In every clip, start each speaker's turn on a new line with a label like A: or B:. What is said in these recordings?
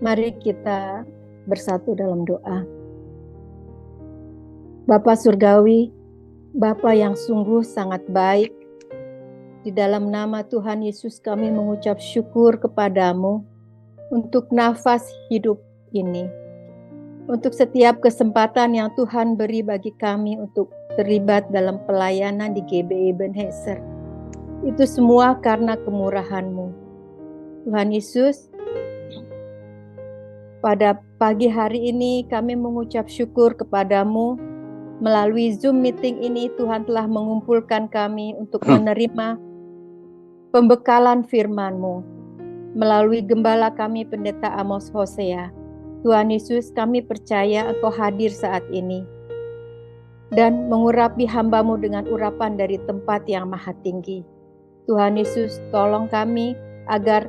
A: Mari kita bersatu dalam doa. Bapa Surgawi, Bapa yang sungguh sangat baik, di dalam nama Tuhan Yesus kami mengucap syukur kepadamu untuk nafas hidup ini, untuk setiap kesempatan yang Tuhan beri bagi kami untuk terlibat dalam pelayanan di GBI Ebenezer. Itu semua karena kemurahan-Mu. Tuhan Yesus, pada pagi hari ini kami mengucap syukur kepadamu. Melalui Zoom meeting ini Tuhan telah mengumpulkan kami untuk menerima pembekalan firman-Mu. Melalui gembala kami Pendeta Amos Hosea. Tuhan Yesus, kami percaya Engkau hadir saat ini dan mengurapi hamba-Mu dengan urapan dari tempat yang maha tinggi. Tuhan Yesus, tolong kami agar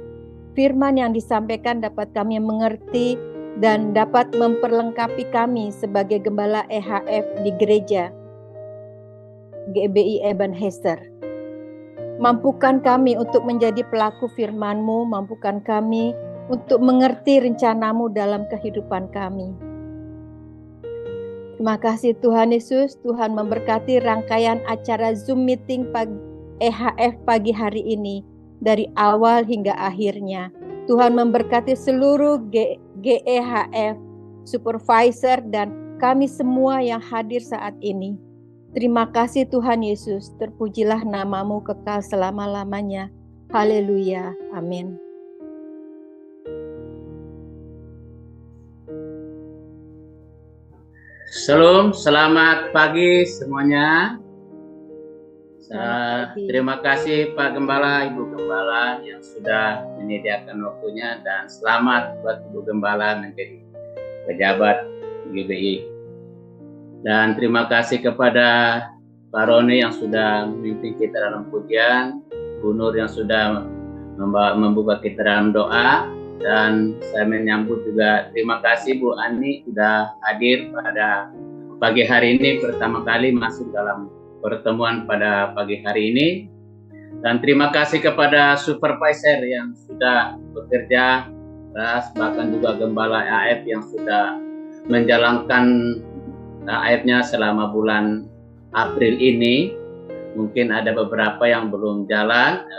A: firman yang disampaikan dapat kami mengerti dan dapat memperlengkapi kami sebagai gembala EHF di gereja GBI Ebenezer. Mampukan kami untuk menjadi pelaku firman-Mu, mampukan kami untuk mengerti rencana-Mu dalam kehidupan kami. Terima kasih Tuhan Yesus, Tuhan memberkati rangkaian acara Zoom meeting EHF pagi hari ini, dari awal hingga akhirnya. Tuhan memberkati seluruh GEHF, supervisor, dan kami semua yang hadir saat ini. Terima kasih Tuhan Yesus, terpujilah nama-Mu kekal selama-lamanya. Haleluya, amin.
B: Shalom, selamat pagi semuanya. Terima kasih Pak Gembala, Ibu Gembala yang sudah menyediakan waktunya, dan selamat buat Ibu Gembala menjadi pejabat GBI. Dan terima kasih kepada Pak Roni yang sudah memimpin kita dalam pujian, Bu Nur yang sudah membuka kita dalam doa, dan saya menyambut juga terima kasih Bu Ani sudah hadir pada pagi hari ini, pertama kali masuk dalam pertemuan pada pagi hari ini. Dan terima kasih kepada supervisor yang sudah bekerja keras, bahkan juga gembala AF yang sudah menjalankan AF-nya selama bulan April ini. Mungkin ada beberapa yang belum jalan,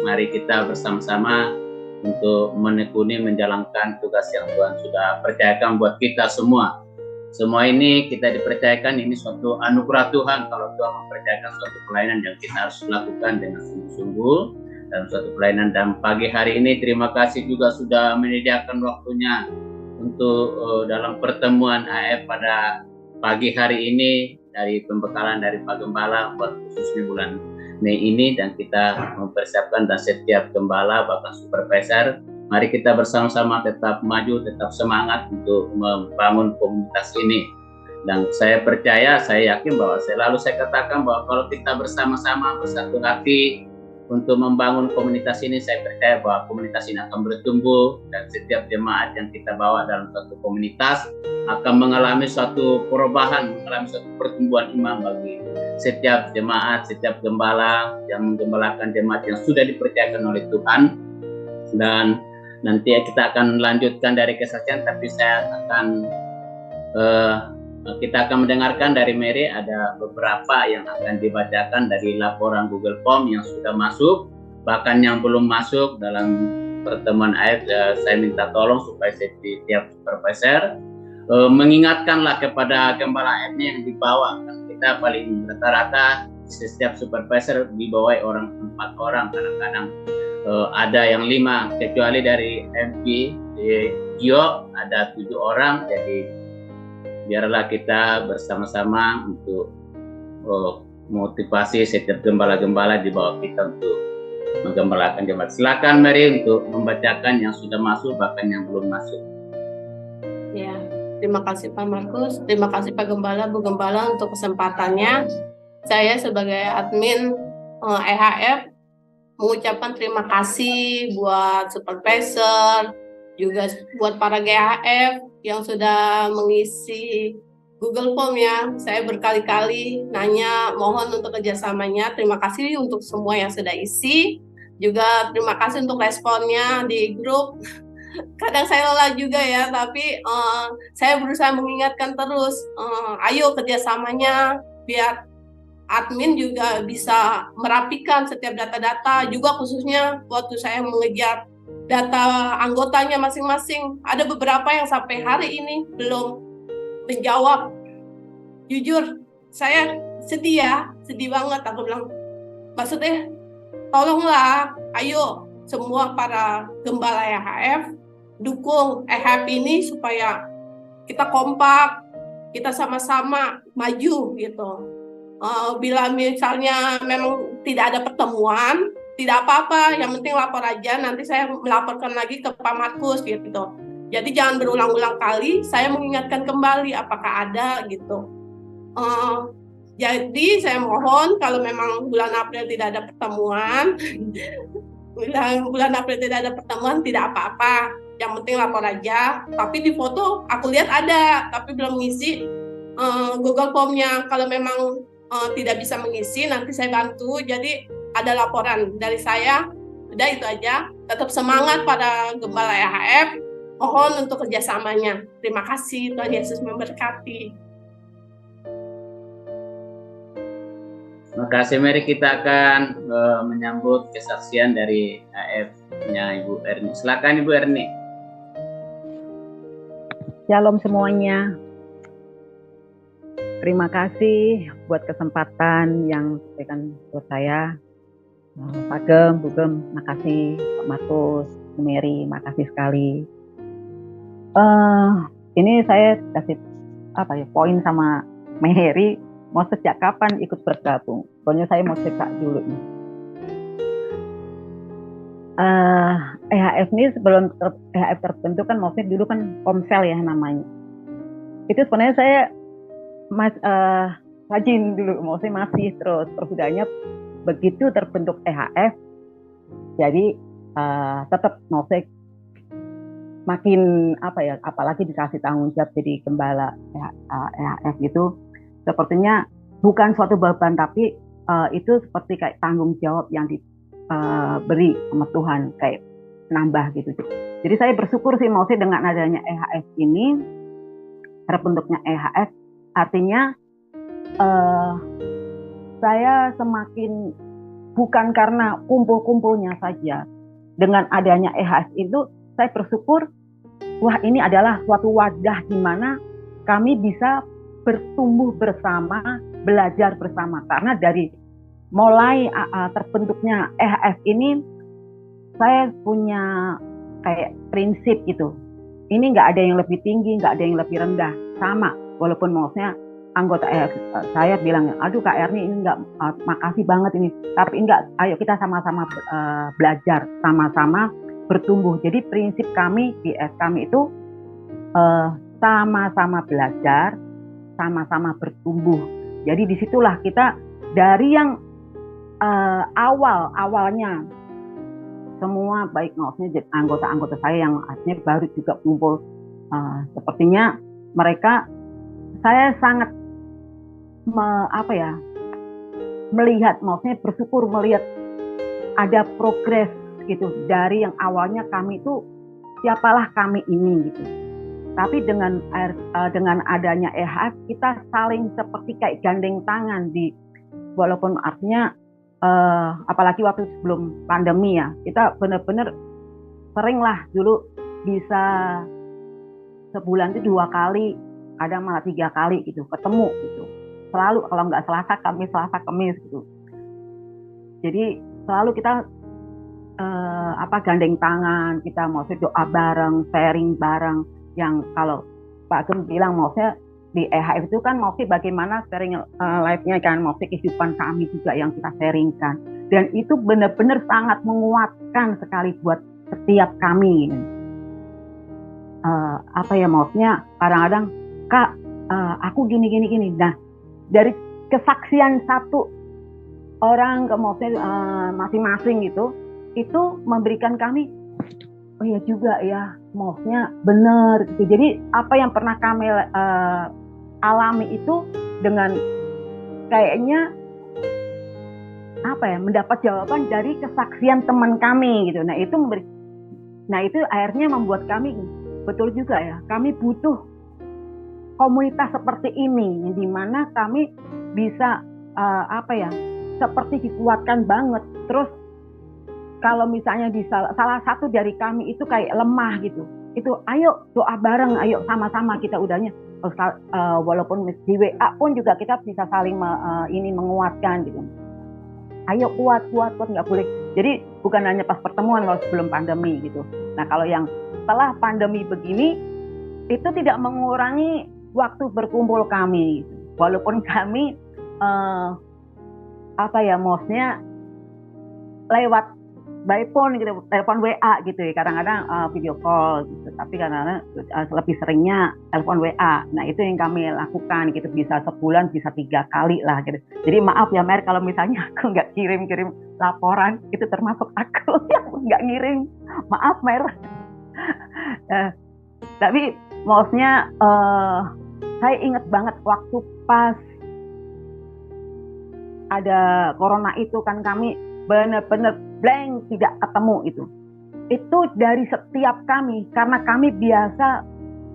B: mari kita bersama-sama untuk menekuni menjalankan tugas yang Tuhan sudah percayakan buat kita semua. Semua ini kita dipercayakan, ini suatu anugerah Tuhan kalau Tuhan mempercayakan suatu pelayanan yang kita harus lakukan dengan sungguh-sungguh dalam suatu pelayanan. Dan pagi hari ini terima kasih juga sudah menyediakan waktunya untuk dalam pertemuan AF pada pagi hari ini, dari pembekalan dari Pak Gembala buat khususnya bulan Mei ini, dan kita mempersiapkan dan setiap gembala bahkan supervisor, mari kita bersama-sama tetap maju, tetap semangat untuk membangun komunitas ini. Dan saya percaya, saya yakin bahwa selalu saya katakan bahwa kalau kita bersama-sama bersatu hati untuk membangun komunitas ini, saya percaya bahwa komunitas ini akan bertumbuh, dan setiap jemaat yang kita bawa dalam satu komunitas akan mengalami suatu perubahan, mengalami suatu pertumbuhan iman bagi setiap jemaat, setiap gembala yang menggembalakan jemaat yang sudah dipercayakan oleh Tuhan. Dan nanti kita akan melanjutkan dari kesaksian, tapi saya akan kita akan mendengarkan dari Mary, ada beberapa yang akan dibacakan dari laporan Google Form yang sudah masuk, bahkan yang belum masuk dalam pertemuan AF. Saya minta tolong supaya setiap supervisor mengingatkanlah kepada gembala AF-nya yang dibawa. Kita paling rata-rata setiap supervisor dibawa orang 4 orang, kadang-kadang ada yang 5, kecuali dari MP di Gio ada 7 orang. Jadi biarlah kita bersama-sama untuk motivasi setiap gembala-gembala di bawah kita untuk menggembalakan jemaat. Silakan Mary untuk membacakan yang sudah masuk bahkan yang belum masuk.
C: Ya, terima kasih Pak Markus, terima kasih Pak Gembala, Bu Gembala untuk kesempatannya. Saya sebagai admin EHF mengucapkan terima kasih buat supervisor, juga buat para GHF yang sudah mengisi Google Form ya. Saya berkali-kali nanya, mohon untuk kerjasamanya. Terima kasih untuk semua yang sudah isi. Juga terima kasih untuk responnya di grup. kadang saya lelah juga ya, tapi saya berusaha mengingatkan terus, ayo kerjasamanya biar admin juga bisa merapikan setiap data-data, juga khususnya waktu saya mengejar data anggotanya masing-masing. Ada beberapa yang sampai hari ini belum menjawab. Jujur, saya sedih ya, sedih banget. Aku bilang, maksudnya tolonglah, ayo semua para gembala EHF dukung EHF ini supaya kita kompak, kita sama-sama maju gitu. Bila misalnya memang tidak ada pertemuan, tidak apa-apa, yang penting lapor aja, nanti saya melaporkan lagi ke Pak Markus gitu. Jadi jangan berulang-ulang kali, saya mengingatkan kembali apakah ada gitu. Jadi saya mohon kalau memang bulan April tidak ada pertemuan, bulan April tidak ada pertemuan tidak apa-apa, yang penting lapor aja. Tapi di foto aku lihat ada, tapi belum ngisi Google Form-nya. Kalau memang tidak bisa mengisi, nanti saya bantu. Jadi ada laporan dari saya. Udah itu aja. Tetap semangat pada Gembala EHF. Mohon untuk kerjasamanya. Terima kasih. Tuhan Yesus memberkati.
B: Terima kasih. Mari kita akan menyambut kesaksian dari AF-nya Ibu Erni. Silakan Ibu Erni.
D: Shalom semuanya. Terima kasih buat kesempatan yang diberikan buat saya. Pak Gem, Bu Gem, makasih. Pak Markus, Bu Mary, makasih sekali. Ini saya kasih poin sama Mary. Mau sejak kapan ikut bergabung? Pokoknya saya mau cerita dulu nih. EHF ini sebelum EHF terbentuk kan maksudnya dulu kan Komsel ya namanya. Itu sebenarnya saya rajin dulu, maksudnya masih terus udahnya begitu terbentuk EHF, jadi tetap maksudnya makin apalagi dikasih tanggung jawab jadi gembala EHF gitu, sepertinya bukan suatu beban tapi itu seperti kayak tanggung jawab yang diberi sama Tuhan, kayak nambah gitu. Jadi saya bersyukur sih maksudnya dengan adanya EHF ini, terbentuknya EHF, artinya saya semakin bukan karena kumpul-kumpulnya saja. Dengan adanya EHF itu saya bersyukur, wah ini adalah suatu wadah di mana kami bisa bertumbuh bersama, belajar bersama. Karena dari mulai terbentuknya EHF ini, saya punya kayak prinsip gitu. Ini nggak ada yang lebih tinggi, nggak ada yang lebih rendah, sama. Walaupun maksudnya anggota saya bilang, aduh Kak Erni ini enggak, makasih banget ini, tapi enggak, ayo kita sama-sama belajar, sama-sama bertumbuh. Jadi prinsip kami di kami itu sama-sama belajar, sama-sama bertumbuh. Jadi disitulah kita dari yang awalnya semua baik maksudnya anggota-anggota saya yang artinya baru juga kumpul, sepertinya mereka, saya sangat melihat, maksudnya bersyukur melihat ada progres gitu dari yang awalnya kami itu siapalah kami ini gitu. Tapi dengan adanya EHF kita saling seperti kayak gandeng tangan walaupun artinya apalagi waktu sebelum pandemi ya, kita benar-benar sering lah dulu bisa sebulan itu 2 kali, ada malah 3 kali gitu ketemu gitu. Selalu kalau nggak Selasa Kamis gitu. Jadi selalu kita gandeng tangan, kita maksudnya doa bareng, sharing bareng. Yang kalau Pak Gem bilang maksudnya di EHF itu kan maksudnya bagaimana sharing live-nya kan, maksudnya kehidupan kami juga yang kita sharingkan. Dan itu benar-benar sangat menguatkan sekali buat setiap kami. Maksudnya kadang-kadang Kak, aku gini. Nah, dari kesaksian satu orang ke maksudnya masing-masing gitu, itu memberikan kami, oh ya juga ya, maksudnya benar gitu. Jadi apa yang pernah kami alami itu dengan kayaknya mendapat jawaban dari kesaksian teman kami gitu. Nah itu Nah itu akhirnya membuat kami, betul juga ya, kami butuh komunitas seperti ini, di mana kami bisa seperti dikuatkan banget. Terus kalau misalnya di salah satu dari kami itu kayak lemah gitu, itu ayo doa bareng, ayo sama-sama kita udahnya. Walaupun di WA pun juga kita bisa saling menguatkan gitu. Ayo kuat nggak boleh. Jadi bukan hanya pas pertemuan kalau sebelum pandemi gitu. Nah kalau yang setelah pandemi begini itu tidak mengurangi waktu berkumpul kami. Gitu. Walaupun kami maksudnya lewat by phone gitu, telepon WA gitu ya, kadang-kadang video call gitu, tapi kadang-kadang lebih seringnya telepon WA. Nah itu yang kami lakukan gitu, bisa sebulan bisa 3 kali lah gitu. Jadi maaf ya Mer kalau misalnya aku nggak kirim laporan, itu termasuk aku yang nggak ngirim, maaf Mer. Tapi maksudnya saya ingat banget waktu pas ada corona itu kan kami benar-benar blank, tidak ketemu itu. Itu dari setiap kami, karena kami biasa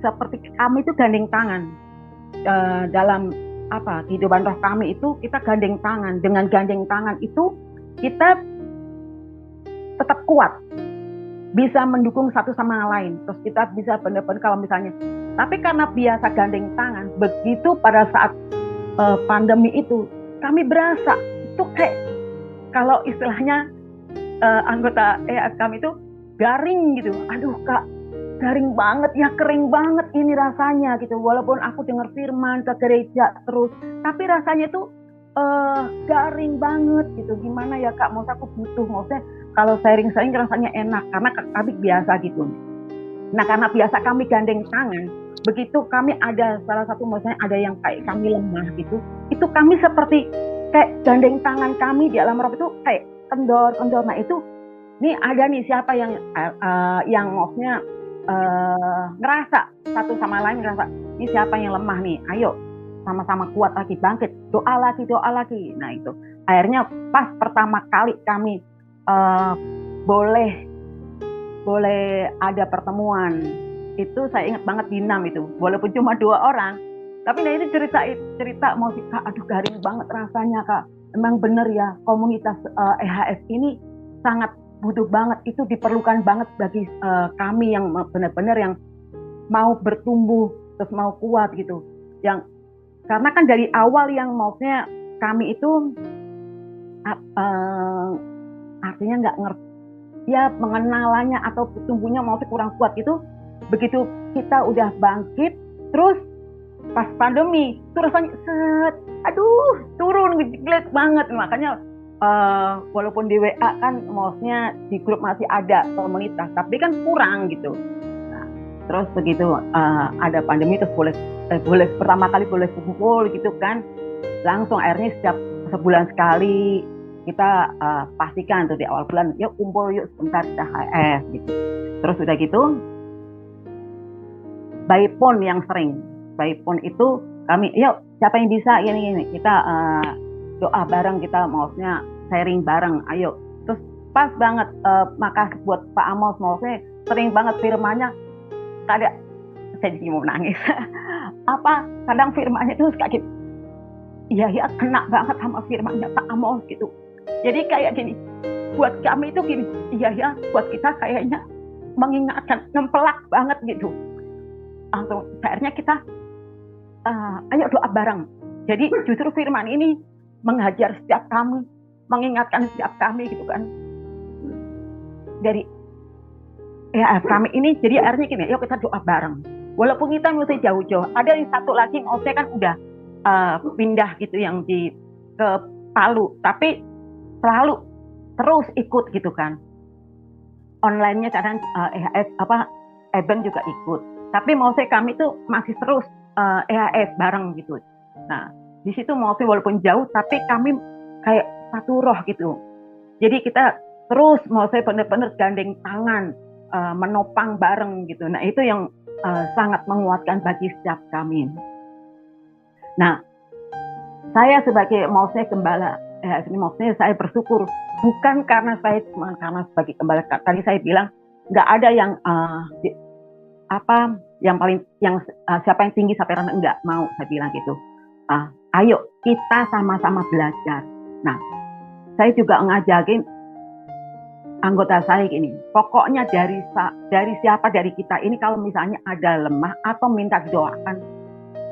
D: seperti kami itu gandeng tangan dalam kehidupan roh kami itu kita gandeng tangan. Dengan gandeng tangan itu kita tetap kuat, bisa mendukung satu sama lain. Terus kita bisa benar-benar kalau misalnya, tapi karena biasa gandeng tangan, begitu pada saat pandemi itu kami berasa itu kayak kalau istilahnya anggota EAF kami itu garing gitu. Aduh Kak, garing banget ya, kering banget ini rasanya gitu. Walaupun aku dengar firman ke gereja terus, tapi rasanya itu garing banget gitu. Gimana ya Kak, maksudnya aku butuh, maksudnya kalau sharing-sharing rasanya enak karena kami biasa gitu. Nah karena biasa kami gandeng tangan, begitu kami ada salah satu maksudnya ada yang kayak kami lemah gitu, itu kami seperti kayak gandeng tangan kami di dalam roh itu kayak kendor. Nah itu, nih ada nih siapa yang maksudnya ngerasa satu sama lain, ngerasa ini siapa yang lemah nih, ayo sama-sama kuat lagi, bangkit, doa lagi. Nah itu akhirnya pas pertama kali kami boleh ada pertemuan itu, saya ingat banget di NAM itu, walaupun cuma 2 orang. Tapi nah ini cerita mau Kak, aduh garing banget rasanya Kak. Emang bener ya, komunitas EHS ini sangat butuh banget, itu diperlukan banget bagi kami yang benar-benar yang mau bertumbuh terus mau kuat gitu. Yang karena kan dari awal yang maksudnya kami itu artinya nggak ngerti ya pengenalannya atau tumbuhnya maksudnya kurang kuat gitu. Begitu kita udah bangkit terus pas pandemi itu rasanya turun jelek banget. Makanya walaupun di WA kan maksudnya di grup masih ada komunitas, tapi kan kurang gitu. Nah, terus begitu ada pandemi terus boleh pertama kali boleh kumpul gitu kan, langsung akhirnya setiap sebulan sekali kita pastikan tuh di awal bulan, yuk kumpul yuk sebentar kita HF gitu. Terus udah gitu by phone yang sering. By phone itu kami, yuk siapa yang bisa ini kita doa bareng, kita maksudnya sharing bareng, ayo. Terus pas banget makasih buat Pak Amos, maksudnya sering banget firmannya, kadang saya jadi mau nangis. Kadang firmannya itu kayak gitu, iya kena banget sama firmannya Pak Amos gitu. Jadi kayak gini, buat kami itu gini, iya buat kita kayaknya mengingatkan, nempelak banget gitu. Langsung akhirnya kita ayo doa bareng. Jadi justru firman ini menghajar setiap kami, mengingatkan setiap kami gitu kan. Dari kami ini jadi akhirnya gini, yuk kita doa bareng. Walaupun kita mesti jauh-jauh. Ada yang satu lagi maksudnya kan udah pindah gitu yang ke Palu, tapi selalu terus ikut gitu kan. Online-nya kadang Eben juga ikut. Tapi maksudnya kami tuh masih terus EHS bareng gitu. Nah, di situ maksudnya walaupun jauh, tapi kami kayak satu roh gitu. Jadi kita terus maksudnya benar-benar gandeng tangan, menopang bareng gitu. Nah, itu yang sangat menguatkan bagi setiap kami. Nah, saya sebagai maksudnya gembala, maksudnya saya bersyukur bukan karena saya cuma karena sebagai gembala. Tadi saya bilang nggak ada yang siapa yang tinggi siapa yang rendah, enggak mau, saya bilang gitu. Ayo kita sama-sama belajar. Nah, saya juga ngajakin anggota saya gini, pokoknya dari siapa dari kita ini kalau misalnya ada lemah atau minta didoakan,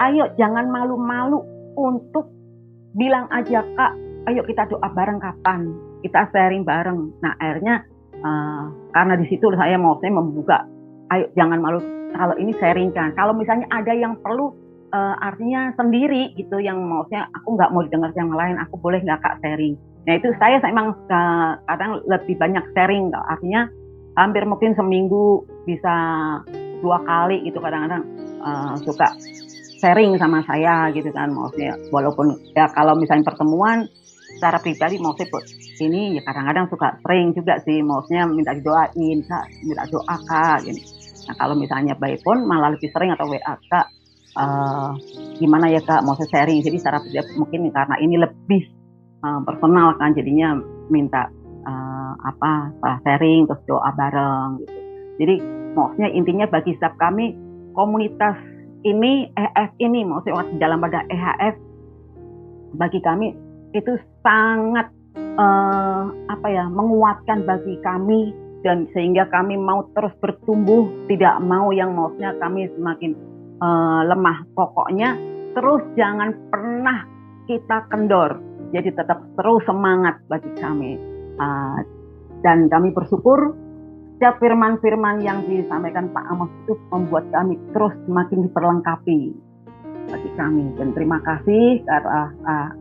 D: ayo jangan malu-malu untuk bilang aja, Kak, ayo kita doa bareng, kapan kita sharing bareng. Nah, akhirnya karena di situ saya membuka, ayo jangan malu, kalau ini sharing kan. Kalau misalnya ada yang perlu artinya sendiri gitu, yang maksudnya aku nggak mau didengar yang lain, aku boleh nggak Kak sharing. Nah itu saya memang kadang lebih banyak sharing, artinya hampir mungkin seminggu bisa 2 kali gitu, kadang-kadang suka sharing sama saya gitu kan, maksudnya walaupun ya kalau misalnya pertemuan secara pribadi maksudnya ini ya kadang-kadang suka sering juga sih, maksudnya minta didoain, Kak, minta doa Kak gini. Nah kalau misalnya by phone malah lebih sering, atau WA, Kak gimana ya Kak, mau sharing. Jadi secara pribadi mungkin karena ini lebih personal kan, jadinya minta sharing terus doa bareng gitu. Jadi maksudnya intinya bagi setiap kami komunitas ini, EHF ini, maksudnya dalam pada EHF bagi kami itu sangat menguatkan bagi kami, dan sehingga kami mau terus bertumbuh, tidak mau yang maksudnya kami semakin lemah. Pokoknya terus jangan pernah kita kendor, jadi tetap terus semangat bagi kami. Dan kami bersyukur setiap firman-firman yang disampaikan Pak Amos itu membuat kami terus semakin diperlengkapi bagi kami. Dan terima kasih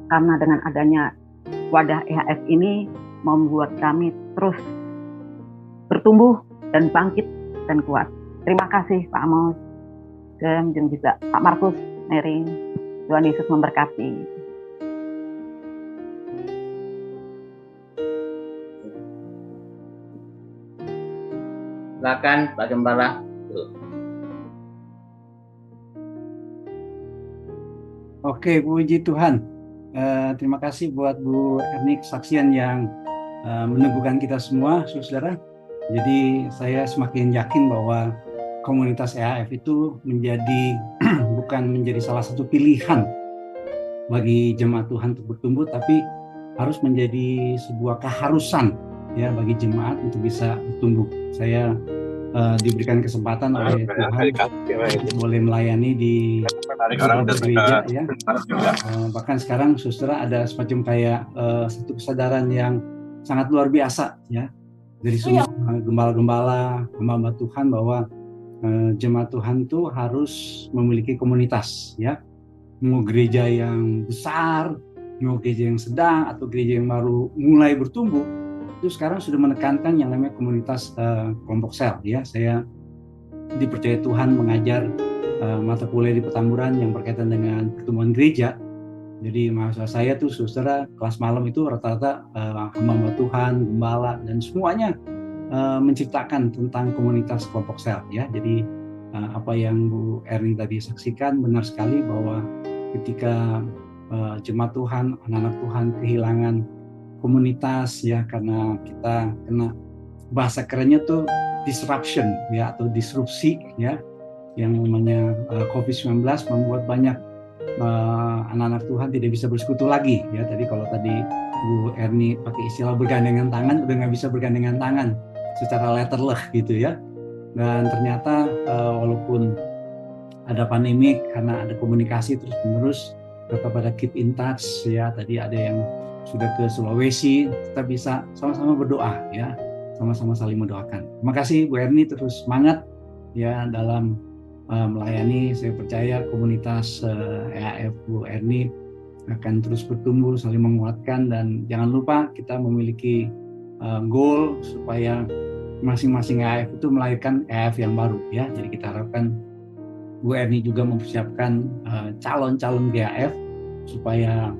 D: karena dengan adanya wadah EHF ini membuat kami terus bertumbuh dan bangkit dan kuat. Terima kasih Pak Amos dan juga Pak Markus, Mary. Tuhan Yesus memberkati.
B: Silakan Pak Gembala.
E: Oke, puji Tuhan. Terima kasih buat Bu Erni, kesaksian yang meneguhkan kita semua, saudara. Jadi saya semakin yakin bahwa komunitas EHF itu bukan menjadi salah satu pilihan bagi jemaat Tuhan untuk bertumbuh, tapi harus menjadi sebuah keharusan ya bagi jemaat untuk bisa bertumbuh. Saya diberikan kesempatan oleh Tuhan boleh melayani di gereja ya. Bahkan sekarang saudara ada semacam kayak satu kesadaran yang sangat luar biasa ya dari semua gembala-gembala, hamba Tuhan, bahwa jemaat Tuhan itu harus memiliki komunitas ya. Mau gereja yang besar, mau gereja yang sedang, atau gereja yang baru mulai bertumbuh, itu sekarang sudah menekankan yang namanya komunitas kelompok sel ya. Saya dipercaya Tuhan mengajar mata kuliah di Petamburan yang berkaitan dengan pertumbuhan gereja. Jadi mahasiswa saya tuh saudara kelas malam itu rata-rata hamba Tuhan, gembala, dan semuanya menciptakan tentang komunitas kelompok sel ya. Jadi apa yang Bu Erni tadi saksikan benar sekali, bahwa ketika jemaat Tuhan, anak-anak Tuhan kehilangan komunitas ya, karena kita kena bahasa kerennya tuh disruption ya, atau disrupsi ya, yang namanya COVID-19 membuat banyak anak-anak Tuhan tidak bisa bersekutu lagi ya. Tadi kalau tadi Bu Erni pakai istilah bergandengan tangan, udah nggak bisa bergandengan tangan secara letterless gitu ya. Dan ternyata walaupun ada pandemi, karena ada komunikasi terus menerus, tetap pada keep in touch ya. Tadi ada yang sudah ke Sulawesi, kita bisa sama-sama berdoa ya, sama-sama saling mendoakan. Terima kasih Bu Erni, terus semangat ya dalam melayani. Saya percaya komunitas EHF Bu Erni akan terus bertumbuh, saling menguatkan, dan jangan lupa kita memiliki goal supaya masing-masing EHF itu melahirkan EHF yang baru ya. Jadi kita harapkan Bu Erni juga mempersiapkan calon-calon GAF supaya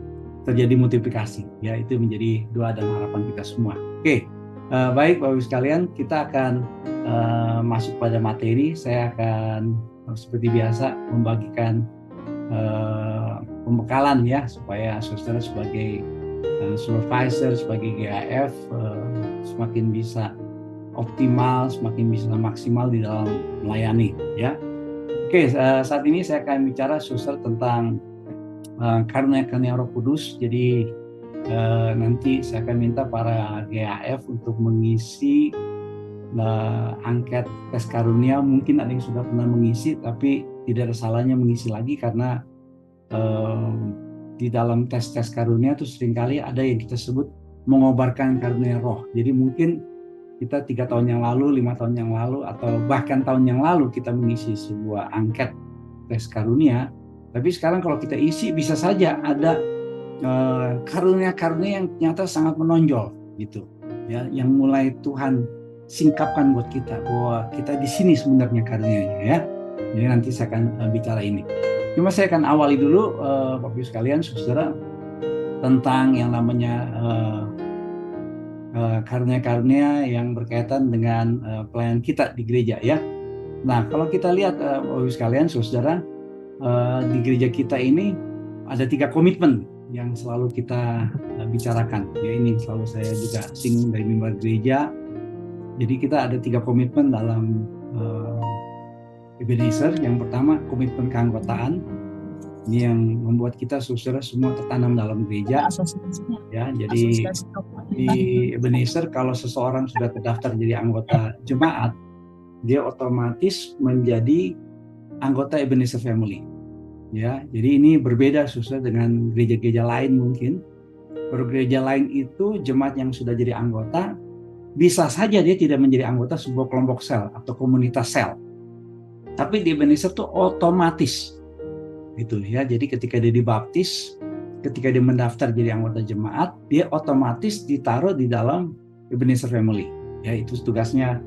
E: terjadi multiplikasi ya. Itu menjadi doa dan harapan kita semua. Oke, baik Bapak Ibu sekalian, kita akan masuk pada materi. Saya akan seperti biasa membagikan pembekalan ya, supaya saudara sebagai supervisor, sebagai GAF semakin bisa optimal, semakin bisa maksimal di dalam melayani, ya. Oke, saat ini saya akan bicara suster tentang karunia-karunia Roh Kudus. Jadi nanti saya akan minta para GAF untuk mengisi angket tes karunia. Mungkin ada yang sudah pernah mengisi, tapi tidak ada salahnya mengisi lagi, karena di dalam tes-tes karunia itu seringkali ada yang kita sebut mengobarkan karunia roh. Jadi mungkin kita 3 tahun yang lalu, 5 tahun yang lalu, atau bahkan tahun yang lalu kita mengisi sebuah angket tes karunia, tapi sekarang kalau kita isi bisa saja ada karunia-karunia yang ternyata sangat menonjol gitu, ya, yang mulai Tuhan singkapkan buat kita bahwa kita di sini sebenarnya karunianya, ya. Jadi nanti saya akan bicara ini. Cuma saya akan awali dulu, Bapak Ibu sekalian, saudara, tentang yang namanya karunia-karunia yang berkaitan dengan pelayanan kita di gereja, ya. Nah, kalau kita lihat, Bapak Ibu sekalian, saudara, di gereja kita ini ada 3 komitmen yang selalu kita bicarakan. Ya, ini selalu saya juga singgung dari mimbar gereja. Jadi kita ada 3 komitmen dalam Ebenezer. Yang pertama, komitmen keanggotaan. Ini yang membuat kita saudara semua tertanam dalam gereja. Ya, jadi di Ebenezer kalau seseorang sudah terdaftar jadi anggota jemaat, dia otomatis menjadi anggota Ebenezer Family. Ya, jadi ini berbeda saudara dengan gereja-gereja lain mungkin. Kalau gereja lain itu jemaat yang sudah jadi anggota bisa saja dia tidak menjadi anggota sebuah kelompok sel atau komunitas sel. Tapi di Ebenezer itu otomatis gitu, ya. Jadi ketika dia dibaptis, ketika dia mendaftar jadi anggota jemaat, dia otomatis ditaruh di dalam Ebenezer Family. Ya, itu tugasnya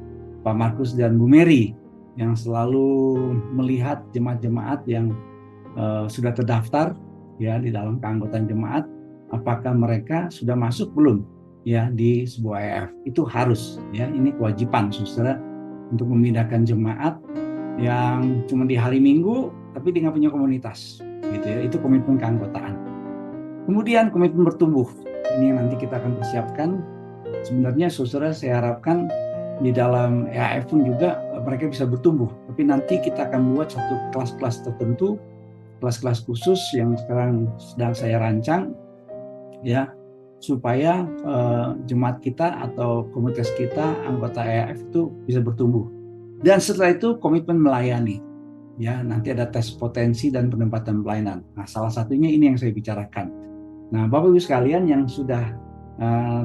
E: Pak Markus dan Bu Mary yang selalu melihat jemaat-jemaat yang sudah terdaftar, ya, di dalam keanggotaan jemaat, apakah mereka sudah masuk belum, ya, di sebuah EF. Itu harus, ya, ini kewajiban saudara untuk memindahkan jemaat yang cuma di hari Minggu tapi dia nggak punya komunitas, gitu, ya. Itu komitmen keanggotaan. Kemudian komitmen bertumbuh, ini yang nanti kita akan persiapkan. Sebenarnya saudara, saya harapkan di dalam EAF pun juga mereka bisa bertumbuh, tapi nanti kita akan buat satu kelas-kelas tertentu, kelas-kelas khusus yang sekarang sedang saya rancang, ya, supaya jemaat kita atau komunitas kita, anggota EAF itu bisa bertumbuh. Dan setelah itu komitmen melayani, ya, nanti ada tes potensi dan penempatan pelayanan. Nah, salah satunya ini yang saya bicarakan. Nah, Bapak Ibu sekalian yang sudah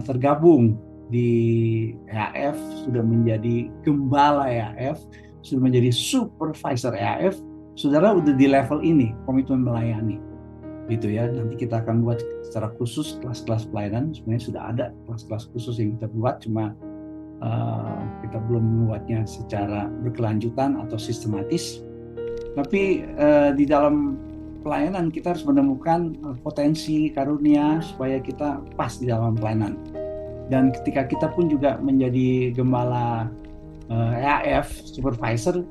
E: tergabung di EAF, sudah menjadi gembala EAF, sudah menjadi supervisor EAF, saudara udah di level ini, komitmen melayani, gitu, ya. Nanti kita akan buat secara khusus kelas-kelas pelayanan. Sebenarnya sudah ada kelas-kelas khusus yang kita buat, cuma kita belum membuatnya secara berkelanjutan atau sistematis. Tapi di dalam pelayanan kita harus menemukan potensi karunia supaya kita pas di dalam pelayanan. Dan ketika kita pun juga menjadi gembala EAF, supervisor,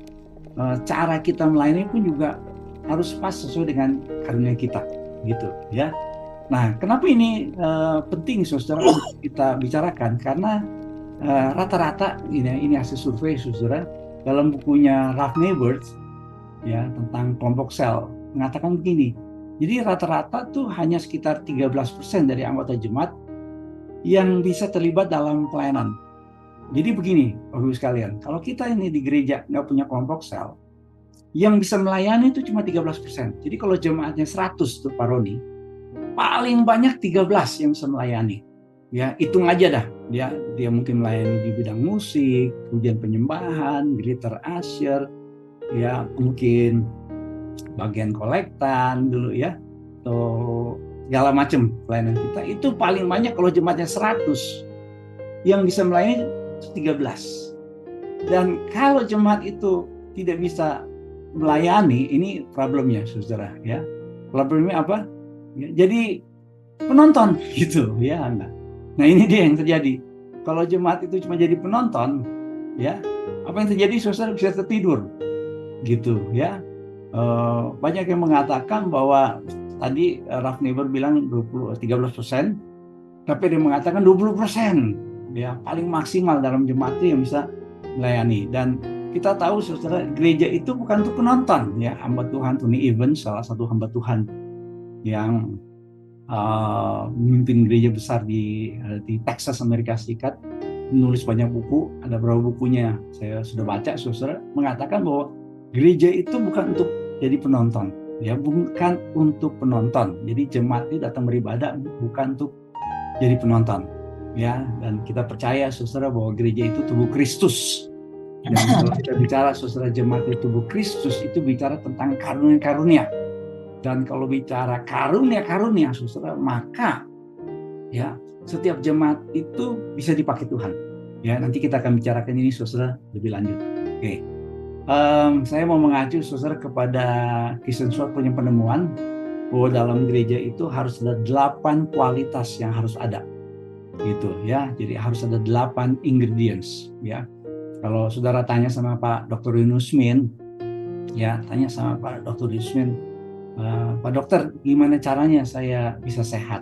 E: cara kita melayani pun juga harus pas sesuai dengan karunia kita, gitu, ya. Nah, kenapa ini penting saudara untuk kita bicarakan? Karena rata-rata ini hasil survei saudara dalam bukunya Ralph Neighbors, ya, tentang kelompok sel mengatakan begini. Jadi rata-rata tuh hanya sekitar 13% dari anggota jemaat yang bisa terlibat dalam pelayanan. Jadi begini, Bapak Ibu sekalian, kalau kita ini di gereja nggak punya kelompok sel, yang bisa melayani itu cuma 13%. Jadi kalau jemaatnya 100 tuh Pak Roni, paling banyak 13 yang bisa melayani. Ya, hitung aja dah. Dia mungkin melayani di bidang musik, kemudian penyembahan, glitter usher, ya, mungkin bagian kolektan dulu, ya, atau segala macam pelayanan kita. Itu paling banyak kalau jemaatnya 100, yang bisa melayani 13. Dan kalau jemaat itu tidak bisa melayani, ini problemnya saudara, ya. Problemnya apa? Ya, jadi penonton gitu, ya. Nah, ini dia yang terjadi. Kalau jemaat itu cuma jadi penonton, ya, apa yang terjadi? Saudara bisa tertidur, gitu, ya. Banyak yang mengatakan bahwa tadi Ralph Neighbors bilang 13%, tapi dia mengatakan 20%. ya paling maksimal dalam jemaat itu yang bisa melayani. Dan kita tahu saudara, gereja itu bukan untuk penonton ya. Hamba Tuhan Tony Evans, salah satu hamba Tuhan yang memimpin gereja besar di Texas, Amerika Serikat, menulis banyak buku. Ada beberapa bukunya saya sudah baca, saudara, mengatakan bahwa gereja itu bukan untuk jadi penonton ya, bukan untuk penonton. Jadi jemaat itu datang beribadah bukan untuk jadi penonton ya. Dan kita percaya saudara bahwa gereja itu tubuh Kristus. Dan kalau kita bicara saudara, jemaat itu tubuh Kristus, itu bicara tentang karunia-karunia. Dan kalau bicara karunia-karunia saudara, maka ya setiap jemaat itu bisa dipakai Tuhan. Ya, nanti kita akan bicarakan ini saudara lebih lanjut. Oke. Saya mau mengacu saudara kepada Christian Schwab punya penemuan bahwa dalam gereja itu harus ada 8 kualitas yang harus ada. Gitu ya. Jadi harus ada 8 ingredients ya. Kalau saudara tanya sama Pak Dr. Yunus Min, ya tanya sama Pak Dr. Yunus Min, Pak Dokter, gimana caranya saya bisa sehat?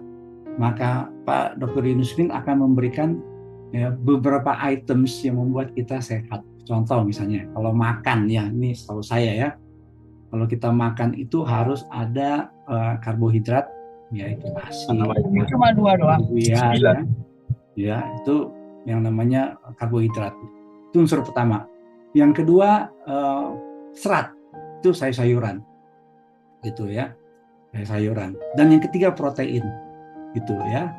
E: Maka Pak Dr. Yunus Min akan memberikan ya, beberapa items yang membuat kita sehat. Contoh misalnya, kalau makan ya, ini setahu saya ya, kalau kita makan itu harus ada karbohidrat, ya itu nasi.
F: Cuma 2 doang.
E: Ya, itu yang namanya karbohidrat. Itu unsur pertama. Yang kedua serat, itu sayur-sayuran. Gitu ya, sayuran. Dan yang ketiga protein, gitu ya.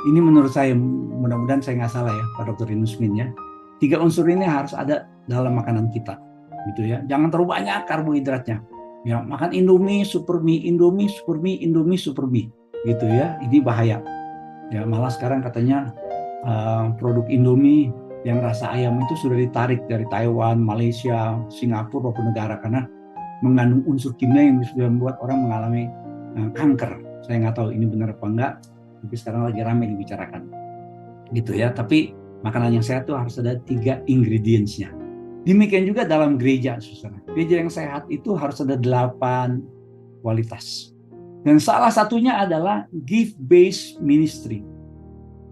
E: Ini menurut saya, mudah-mudahan saya nggak salah ya Pak Dr. Yunus Min ya. 3 unsur ini harus ada dalam makanan kita, gitu ya. Jangan terlalu banyak karbohidratnya. Ya, makan Indomie, super mie, Indomie, super mie, Indomie, super mie, gitu ya. Ini bahaya. Ya, malah sekarang katanya produk Indomie yang rasa ayam itu sudah ditarik dari Taiwan, Malaysia, Singapura, maupun negara karena mengandung unsur kimia yang sudah membuat orang mengalami kanker. Saya nggak tahu ini benar apa enggak, tapi sekarang lagi ramai dibicarakan. Gitu ya, tapi makanan yang sehat itu harus ada 3 ingredients-nya. Demikian juga dalam gereja, saudara. Gereja yang sehat itu harus ada 8 kualitas. Dan salah satunya adalah gift-based ministry.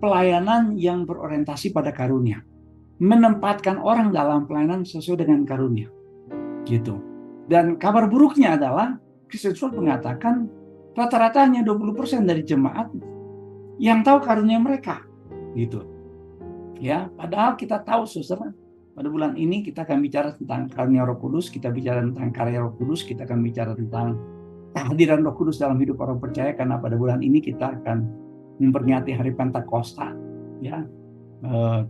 E: Pelayanan yang berorientasi pada karunia. Menempatkan orang dalam pelayanan sesuai dengan karunia. Gitu. Dan kabar buruknya adalah Christian Schwab mengatakan rata-rata hanya 20% dari jemaat yang tahu karunia mereka, gitu. Ya, padahal kita tahu saudara, pada bulan ini kita akan bicara tentang karunia Roh Kudus, kita bicara tentang karya Roh Kudus, kita akan bicara tentang kehadiran Roh Kudus dalam hidup orang percaya, karena pada bulan ini kita akan memperingati hari Pentakosta, ya.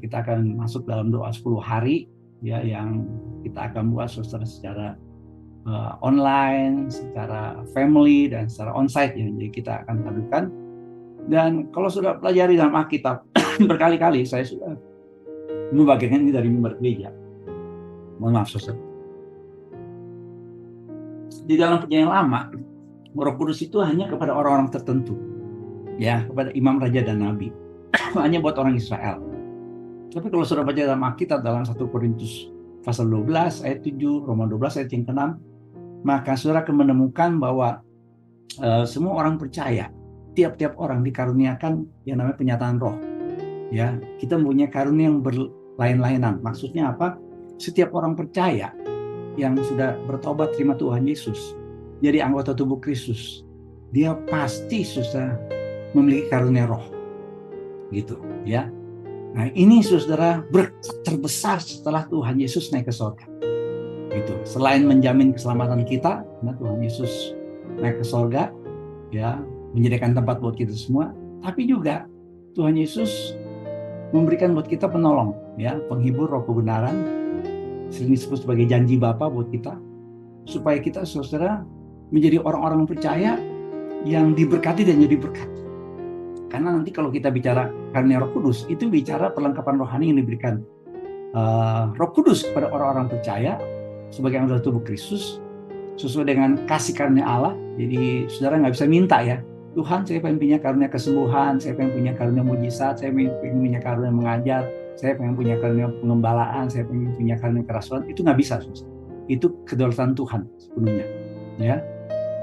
E: Kita akan masuk dalam doa 10 hari, ya, yang kita akan buat saudara secara online, secara family, dan secara onsite ya. Jadi kita akan padukan. Dan kalau sudah pelajari dalam Alkitab berkali-kali, saya sudah membagikan ini dari mimbar gereja. Mohon maaf saudara. Di dalam perjanjian lama, Roh Kudus itu hanya kepada orang-orang tertentu, ya, kepada imam, raja, dan nabi, hanya buat orang Israel. Tapi kalau sudah baca dalam Alkitab, dalam 1 Korintus pasal 12 ayat 7, Roma 12 ayat yang ke-6, maka saudara akan menemukan bahwa semua orang percaya, tiap-tiap orang dikaruniakan yang namanya penyataan roh. Ya, kita mempunyai karunia yang berlain-lainan. Maksudnya apa? Setiap orang percaya yang sudah bertobat terima Tuhan Yesus, jadi anggota tubuh Kristus, dia pasti susah memiliki karunia roh. Gitu, ya. Nah, ini saudara berkat terbesar setelah Tuhan Yesus naik ke surga. Gitu. Selain menjamin keselamatan kita, karena Tuhan Yesus naik ke surga, ya, menyediakan tempat buat kita semua, tapi juga Tuhan Yesus memberikan buat kita penolong, ya, penghibur roh kebenaran, sering disebut sebagai janji Bapa buat kita, supaya kita saudara menjadi orang-orang percaya yang diberkati dan jadi berkat. Karena nanti kalau kita bicara karunia Roh Kudus, itu bicara perlengkapan rohani yang diberikan Roh Kudus kepada orang-orang percaya sebagai anggota tubuh Kristus sesuai dengan kasih karunia Allah. Jadi saudara nggak bisa minta ya, Tuhan saya pengen punya karunia kesembuhan, saya pengen punya karunia mujizat, saya pengen punya karunia mengajar, saya pengen punya karunia pengembalaan, saya pengen punya karunia kerasulan. Itu nggak bisa, saudara. Itu kedaulatan Tuhan sepenuhnya, ya.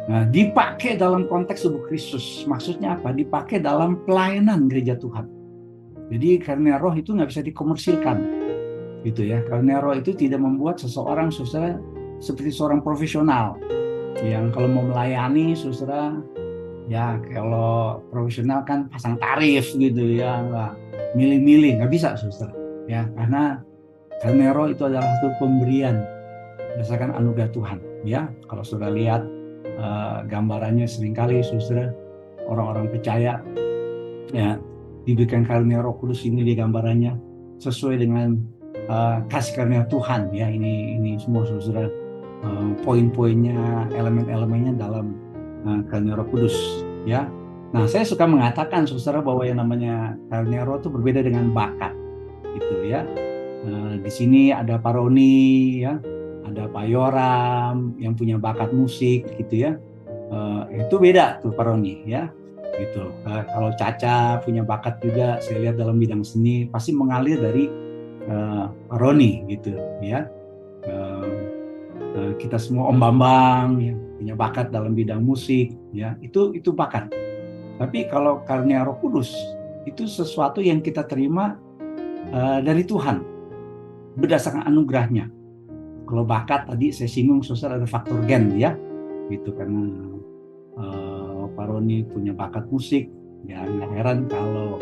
E: Nah, dipakai dalam konteks tubuh Kristus. Maksudnya apa? Dipakai dalam pelayanan gereja Tuhan. Jadi karunia roh itu nggak bisa dikomersilkan, gitu ya. Karunia roh itu tidak membuat seseorang saudara seperti seorang profesional yang kalau mau melayani saudara, ya kalau profesional kan pasang tarif gitu ya, nggak milih-milih, nggak bisa saudara. Ya, karena karunia roh itu adalah satu pemberian berdasarkan anugerah Tuhan. Ya, kalau saudara lihat gambarannya seringkali saudara, orang-orang percaya ya diberikan karunia Roh Kudus ini di gambarannya sesuai dengan kasih karunia Tuhan ya. Ini semua saudara poin-poinnya, elemen-elemennya dalam karunia Roh Kudus ya. Nah, saya suka mengatakan saudara bahwa yang namanya karunia Roh itu berbeda dengan bakat gitu ya. Di sini ada Paroni ya, ada Pak Yoram yang punya bakat musik gitu ya. Itu beda tuh Paroni ya gitu. Kalau Caca punya bakat juga, saya lihat dalam bidang seni pasti mengalir dari Paroni gitu ya. Kita semua Om Bambang ya, punya bakat dalam bidang musik ya, itu bakat. Tapi kalau karunia Roh Kudus itu sesuatu yang kita terima dari Tuhan berdasarkan anugerahnya. Kalau bakat tadi saya singgung saudara ada faktor gen ya gitu, karena Paroni punya bakat musik ya, nggak heran kalau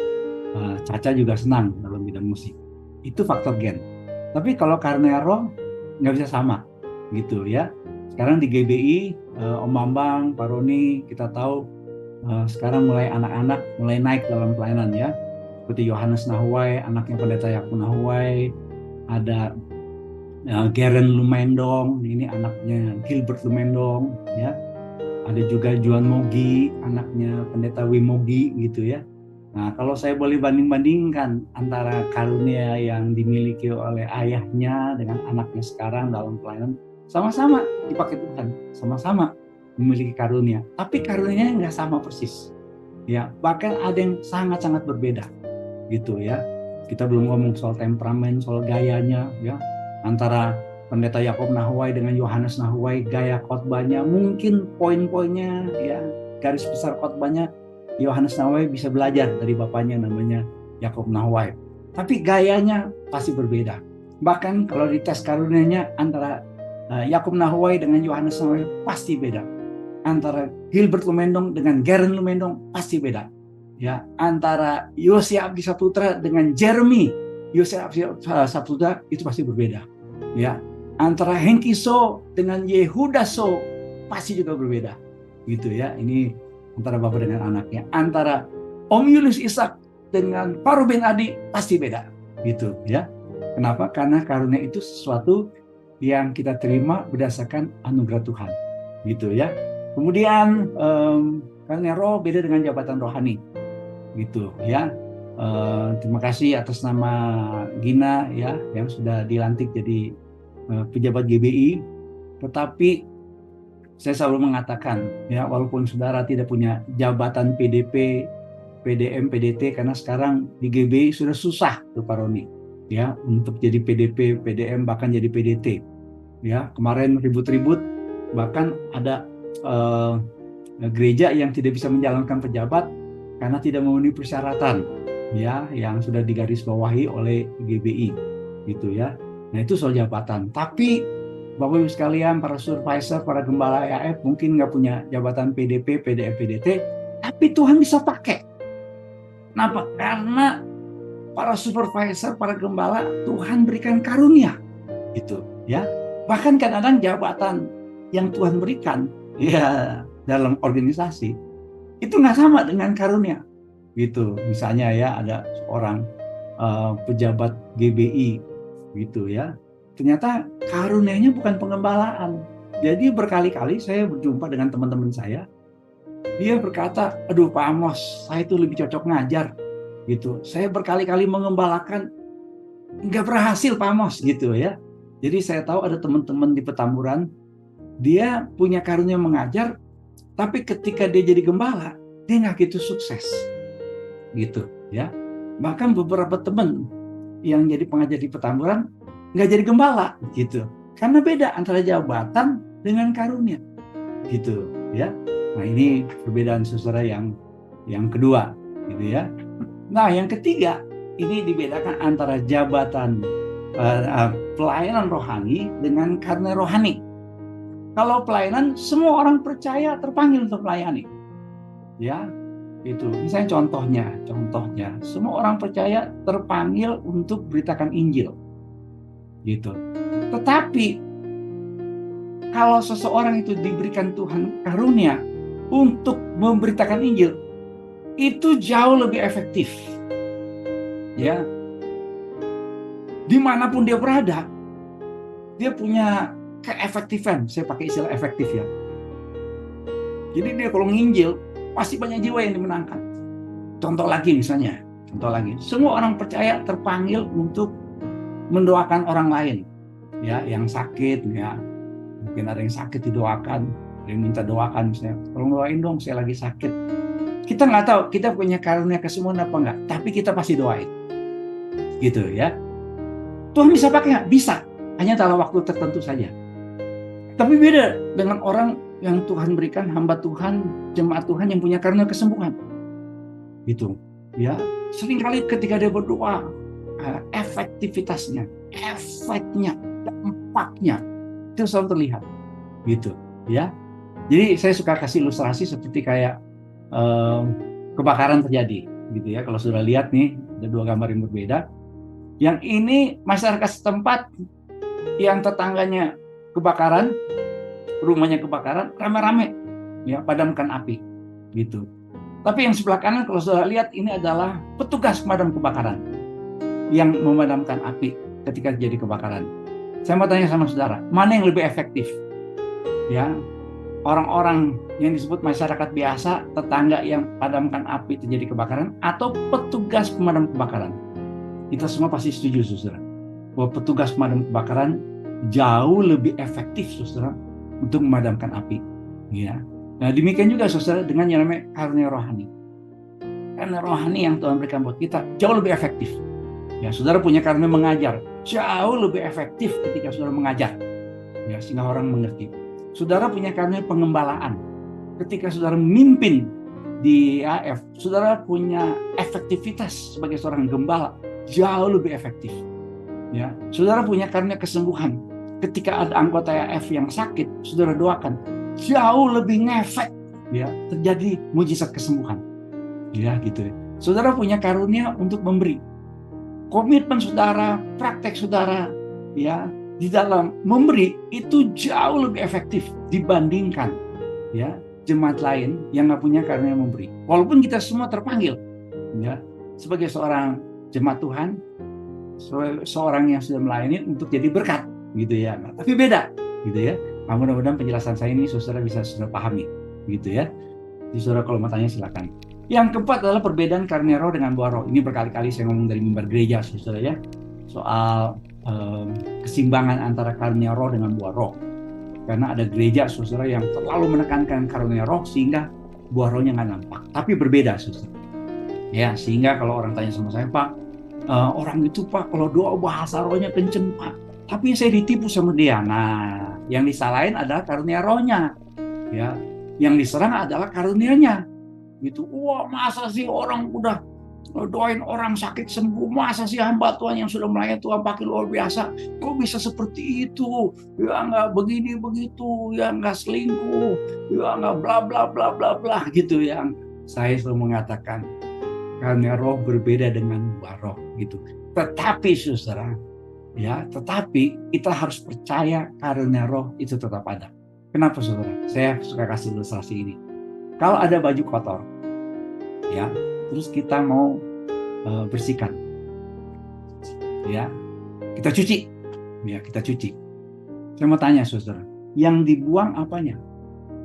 E: Caca juga senang dalam bidang musik, itu faktor gen. Tapi kalau karunia roh nggak bisa sama gitu ya. Sekarang di GBI Om Bambang, Paroni kita tahu sekarang mulai anak-anak mulai naik dalam pelayanan ya, seperti Yohanes Nahuai, anaknya pendeta Yakub Nahuai, ada Geren Lumendong, ini anaknya Gilbert Lumendong ya. Ada juga Juan Mogi, anaknya pendeta Wimogi gitu ya. Nah, kalau saya boleh banding-bandingkan antara karunia yang dimiliki oleh ayahnya dengan anaknya sekarang dalam pelayanan, sama-sama dipakai Tuhan, sama-sama memiliki karunia, tapi karunianya nggak sama persis. Ya, bahkan ada yang sangat-sangat berbeda gitu ya. Kita belum ngomong soal temperamen, soal gayanya ya. Antara pendeta Yakub Nahuai dengan Yohanes Nahuai, gaya khotbahnya mungkin poin-poinnya ya, garis besar khotbahnya Yohanes Nahuai bisa belajar dari bapaknya namanya Yakub Nahuai. Tapi gayanya pasti berbeda. Bahkan kalau dites karunianya antara Yakub Nahuai dengan Yohanes Nahuai pasti beda. Antara Gilbert Lumendong dengan Geren Lumendong pasti beda. Ya, antara Yosea Abdi Saputra dengan Jeremy Yosea Abdi Saputra itu pasti berbeda. Ya, antara Hengki So dengan Yehuda So pasti juga berbeda gitu ya. Ini antara bapak dengan anaknya, antara Om Julius Ishak dengan Pak Ruben Adi pasti beda gitu ya. Kenapa? Karena karunia itu sesuatu yang kita terima berdasarkan anugerah Tuhan gitu ya. Kemudian karunia roh beda dengan jabatan rohani gitu ya. Terima kasih atas nama Gina ya yang sudah dilantik jadi pejabat GBI. Tetapi saya selalu mengatakan ya, walaupun saudara tidak punya jabatan PDP, PDM, PDT, karena sekarang di GBI sudah susah tuh Paroni ya untuk jadi PDP, PDM, bahkan jadi PDT ya. Kemarin ribut-ribut, bahkan ada gereja yang tidak bisa menjalankan pejabat karena tidak memenuhi persyaratan ya yang sudah digarisbawahi oleh GBI gitu ya. Nah, itu soal jabatan. Tapi Bapak Ibu sekalian, para supervisor, para gembala EAF mungkin nggak punya jabatan PDP, PDM, PDT, tapi Tuhan bisa pakai. Kenapa? Karena para supervisor, para gembala Tuhan berikan karunia gitu ya. Bahkan kadang-kadang jabatan yang Tuhan berikan ya dalam organisasi itu nggak sama dengan karunia gitu. Misalnya ya ada seorang pejabat GBI gitu ya, ternyata karunianya bukan pengembalaan. Jadi berkali-kali saya berjumpa dengan teman-teman saya, dia berkata, aduh Pak Amos, saya itu lebih cocok ngajar gitu. Saya berkali-kali mengembalakan, nggak berhasil Pak Amos gitu ya. Jadi saya tahu ada teman-teman di Petamburan, dia punya karunia mengajar, tapi ketika dia jadi gembala, dia nggak gitu sukses gitu ya. Bahkan beberapa teman yang jadi pengajar di Petamburan nggak jadi gembala gitu, karena beda antara jabatan dengan karunia gitu ya. Nah, ini perbedaan saudara yang kedua gitu ya. Nah, yang ketiga ini dibedakan antara jabatan pelayanan rohani dengan karunia rohani. Kalau pelayanan, semua orang percaya terpanggil untuk melayani. Ya, itu. Misalnya contohnya, semua orang percaya terpanggil untuk beritakan Injil. Gitu. Tetapi kalau seseorang itu diberikan Tuhan karunia untuk memberitakan Injil, itu jauh lebih efektif. Ya. Dimanapun dia berada, dia punya keefektifan. Saya pakai istilah efektif ya. Jadi dia kalau nginjil, pasti banyak jiwa yang dimenangkan. Contoh lagi, semua orang percaya terpanggil untuk mendoakan orang lain, ya, yang sakit, ya, mungkin ada yang sakit didoakan, ada yang minta doakan, misalnya, tolong doain dong, saya lagi sakit. Kita nggak tahu kita punya karunia kesembuhan apa enggak, tapi kita pasti doain, gitu ya. Tuhan bisa pakai nggak? Bisa, hanya dalam waktu tertentu saja. Tapi beda dengan orang yang Tuhan berikan, hamba Tuhan, jemaat Tuhan yang punya karunia kesembuhan, gitu, ya. Seringkali ketika dia berdoa, efektivitasnya, efeknya, dampaknya itu selalu terlihat, gitu, ya. Jadi saya suka kasih ilustrasi seperti kayak kebakaran terjadi, gitu ya. Kalau sudah lihat nih, ada dua gambar yang berbeda. Yang ini masyarakat setempat yang tetangganya kebakaran, rumahnya kebakaran, rame-rame, ya, padamkan api, gitu. Tapi yang sebelah kanan kalau sudah lihat ini adalah petugas pemadam kebakaran yang memadamkan api ketika terjadi kebakaran. Saya mau tanya sama saudara, mana yang lebih efektif? Ya, orang-orang yang disebut masyarakat biasa, tetangga yang padamkan api terjadi kebakaran, atau petugas pemadam kebakaran? Kita semua pasti setuju, saudara, bahwa petugas pemadam kebakaran jauh lebih efektif, saudara, untuk memadamkan api. Ya. Nah, demikian juga, saudara, dengan yang namanya karunia rohani. Karunia rohani yang Tuhan berikan buat kita jauh lebih efektif. Ya, saudara punya karunia mengajar, jauh lebih efektif ketika saudara mengajar, ya, sehingga orang mengerti. Saudara punya karunia pengembalaan, ketika saudara memimpin di AF, saudara punya efektivitas sebagai seorang gembala jauh lebih efektif. Ya, saudara punya karunia kesembuhan, ketika ada anggota AF yang sakit, saudara doakan, jauh lebih ngefek, ya, terjadi mujizat kesembuhan. Ya, gitu. Saudara punya karunia untuk memberi. Komitmen saudara, praktek saudara, ya, di dalam memberi itu jauh lebih efektif dibandingkan, ya, jemaat lain yang nggak punya karunia memberi. Walaupun kita semua terpanggil, ya, sebagai seorang jemaat Tuhan, seorang yang sudah melayani untuk jadi berkat, gitu ya. Nah, tapi beda, gitu ya. Nah, mudah-mudahan penjelasan saya ini saudara bisa sudah pahami, gitu ya. Jadi saudara kalau mau tanya silakan. Yang keempat adalah perbedaan karunia roh dengan buah roh. Ini berkali-kali saya ngomong dari mimbar gereja, saudara ya, soal keseimbangan antara karunia roh dengan buah roh. Karena ada gereja, saudara, yang terlalu menekankan karunia roh sehingga buah rohnya nggak nampak. Tapi berbeda, saudara. Ya, sehingga kalau orang tanya sama saya, Pak, orang itu, Pak, kalau doa bahasa rohnya kenceng, Pak. Tapi saya ditipu sama dia. Nah, yang disalahin adalah karunia rohnya, ya. Yang diserang adalah karunianya. Gitu. Wah, masa sih orang udah doain orang sakit sembuh, masa sih hamba Tuhan yang sudah melayani Tuhan pakai luar biasa, kok bisa seperti itu? Ya nggak begini begitu, ya nggak selingkuh, ya nggak bla bla bla bla bla, gitu. Yang saya selalu mengatakan karunia roh berbeda dengan buah roh, gitu. Tetapi saudara, ya, tetapi kita harus percaya karunia roh itu tetap ada. Kenapa, saudara? Saya suka kasih ilustrasi ini. Kalau ada baju kotor, ya, terus kita mau bersihkan, ya, kita cuci, ya, kita cuci. Saya mau tanya, saudara, yang dibuang apanya?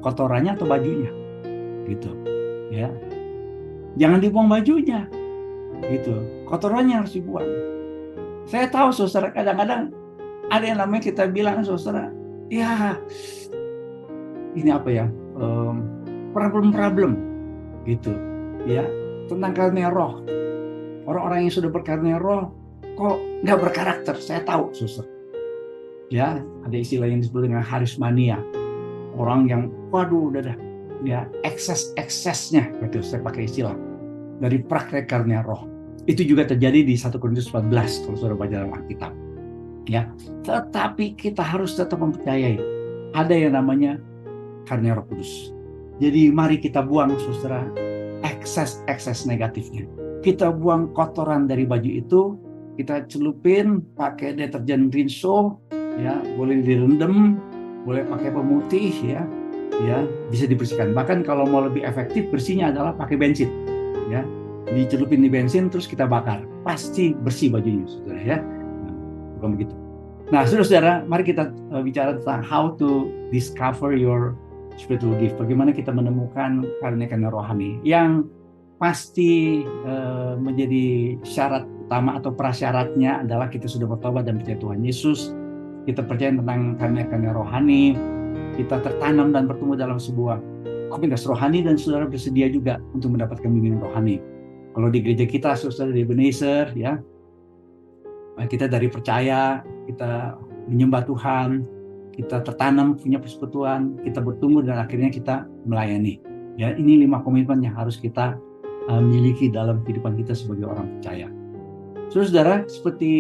E: Kotorannya atau bajunya? Gitu, ya. Jangan dibuang bajunya, gitu. Kotorannya harus dibuang. Saya tahu, saudara, kadang-kadang ada yang namanya kita bilang, saudara, ya, ini apa ya? Problem, gitu, ya, tentang karunia roh. Orang-orang yang sudah berkarunia roh kok nggak berkarakter. Saya tahu, saudara, ya, ada istilah yang disebut dengan harismania. Orang yang, waduh, udah dah, ya, eksesnya, gitu. Saya pakai istilah dari praktek karunia roh. Itu juga terjadi di 1 Korintus 14 kalau saudara baca dalam Alkitab. Ya, tetapi kita harus tetap mempercayai ada yang namanya karunia Roh Kudus. Jadi mari kita buang saudara ekses negatifnya. Kita buang kotoran dari baju itu, kita celupin pakai deterjen Rinso, ya, boleh direndam, boleh pakai pemutih, ya, bisa dibersihkan. Bahkan kalau mau lebih efektif bersihnya adalah pakai bensin, ya. Dicelupin di bensin terus kita bakar, pasti bersih bajunya, saudara, ya. Nah, bukan begitu. Nah, saudara, mari kita bicara tentang how to discover your spiritual gift. Bagaimana kita menemukan karunia-karunia rohani yang pasti menjadi syarat utama atau prasyaratnya adalah kita sudah bertobat dan percaya Tuhan Yesus. Kita percaya tentang karunia-karunia rohani. Kita tertanam dan bertumbuh dalam sebuah komunitas rohani dan saudara bersedia juga untuk mendapatkan bimbingan rohani. Kalau di gereja kita, saudara di Ebenezer, ya, kita dari percaya, kita menyembah Tuhan, kita tertanam punya persekutuan, kita bertumbuh dan akhirnya kita melayani. Ya, ini 5 komitmen yang harus kita miliki dalam kehidupan kita sebagai orang percaya. Saudara, seperti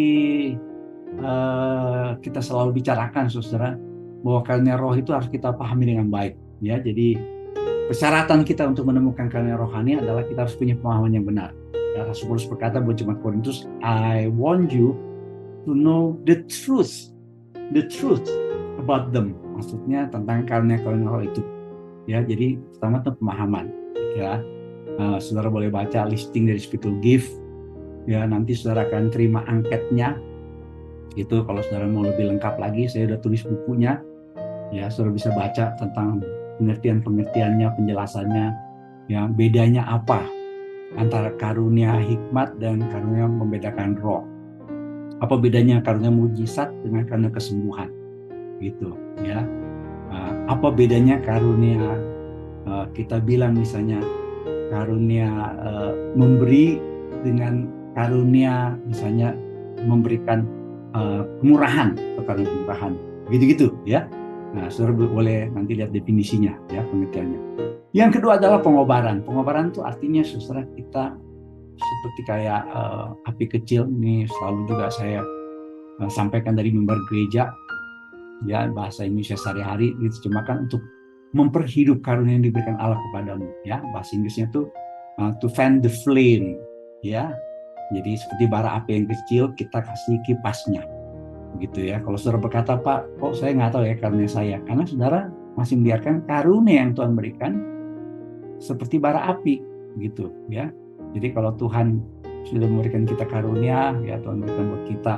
E: kita selalu bicarakan, saudara, bahwa karunia roh itu harus kita pahami dengan baik. Ya, jadi persyaratan kita untuk menemukan karunia rohani adalah kita harus punya pemahaman yang benar. Ya, Rasul Paulus berkata buat jemaat Korintus, I want you to know the truth about them. Maksudnya tentang karunia-karunia roh itu. Ya, jadi pertama itu pemahaman. Ya, saudara boleh baca listing dari spiritual gift. Ya, nanti saudara akan terima angketnya. Itu kalau saudara mau lebih lengkap lagi, saya udah tulis bukunya. Ya, saudara bisa baca tentang pengertian-pengertiannya, penjelasannya, yang bedanya apa antara karunia hikmat dan karunia membedakan roh. Apa bedanya karunia mujizat dengan karunia kesembuhan, gitu, ya. Apa bedanya karunia kita bilang misalnya karunia memberi dengan karunia misalnya memberikan kemurahan atau karunia kemurahan, gitu-gitu, ya. Nah, saudara boleh nanti lihat definisinya, ya, pengertiannya. Yang kedua adalah pengobaran. Pengobaran itu artinya, saudara, kita seperti kayak api kecil. Ini selalu juga saya sampaikan dari mimbar gereja, ya, bahasa Indonesia sehari-hari diterjemahkan untuk memperhidup karunia yang diberikan Allah kepadamu. Ya, bahasa Inggrisnya itu to fan the flame, ya. Jadi seperti bara api yang kecil, kita kasih kipasnya. Gitu ya. Kalau saudara berkata, Pak, kok saya nggak tahu ya karunia saya? Karena saudara masih membiarkan karunia yang Tuhan berikan seperti bara api, gitu ya. Jadi kalau Tuhan sudah memberikan kita karunia, ya, Tuhan berikan buat kita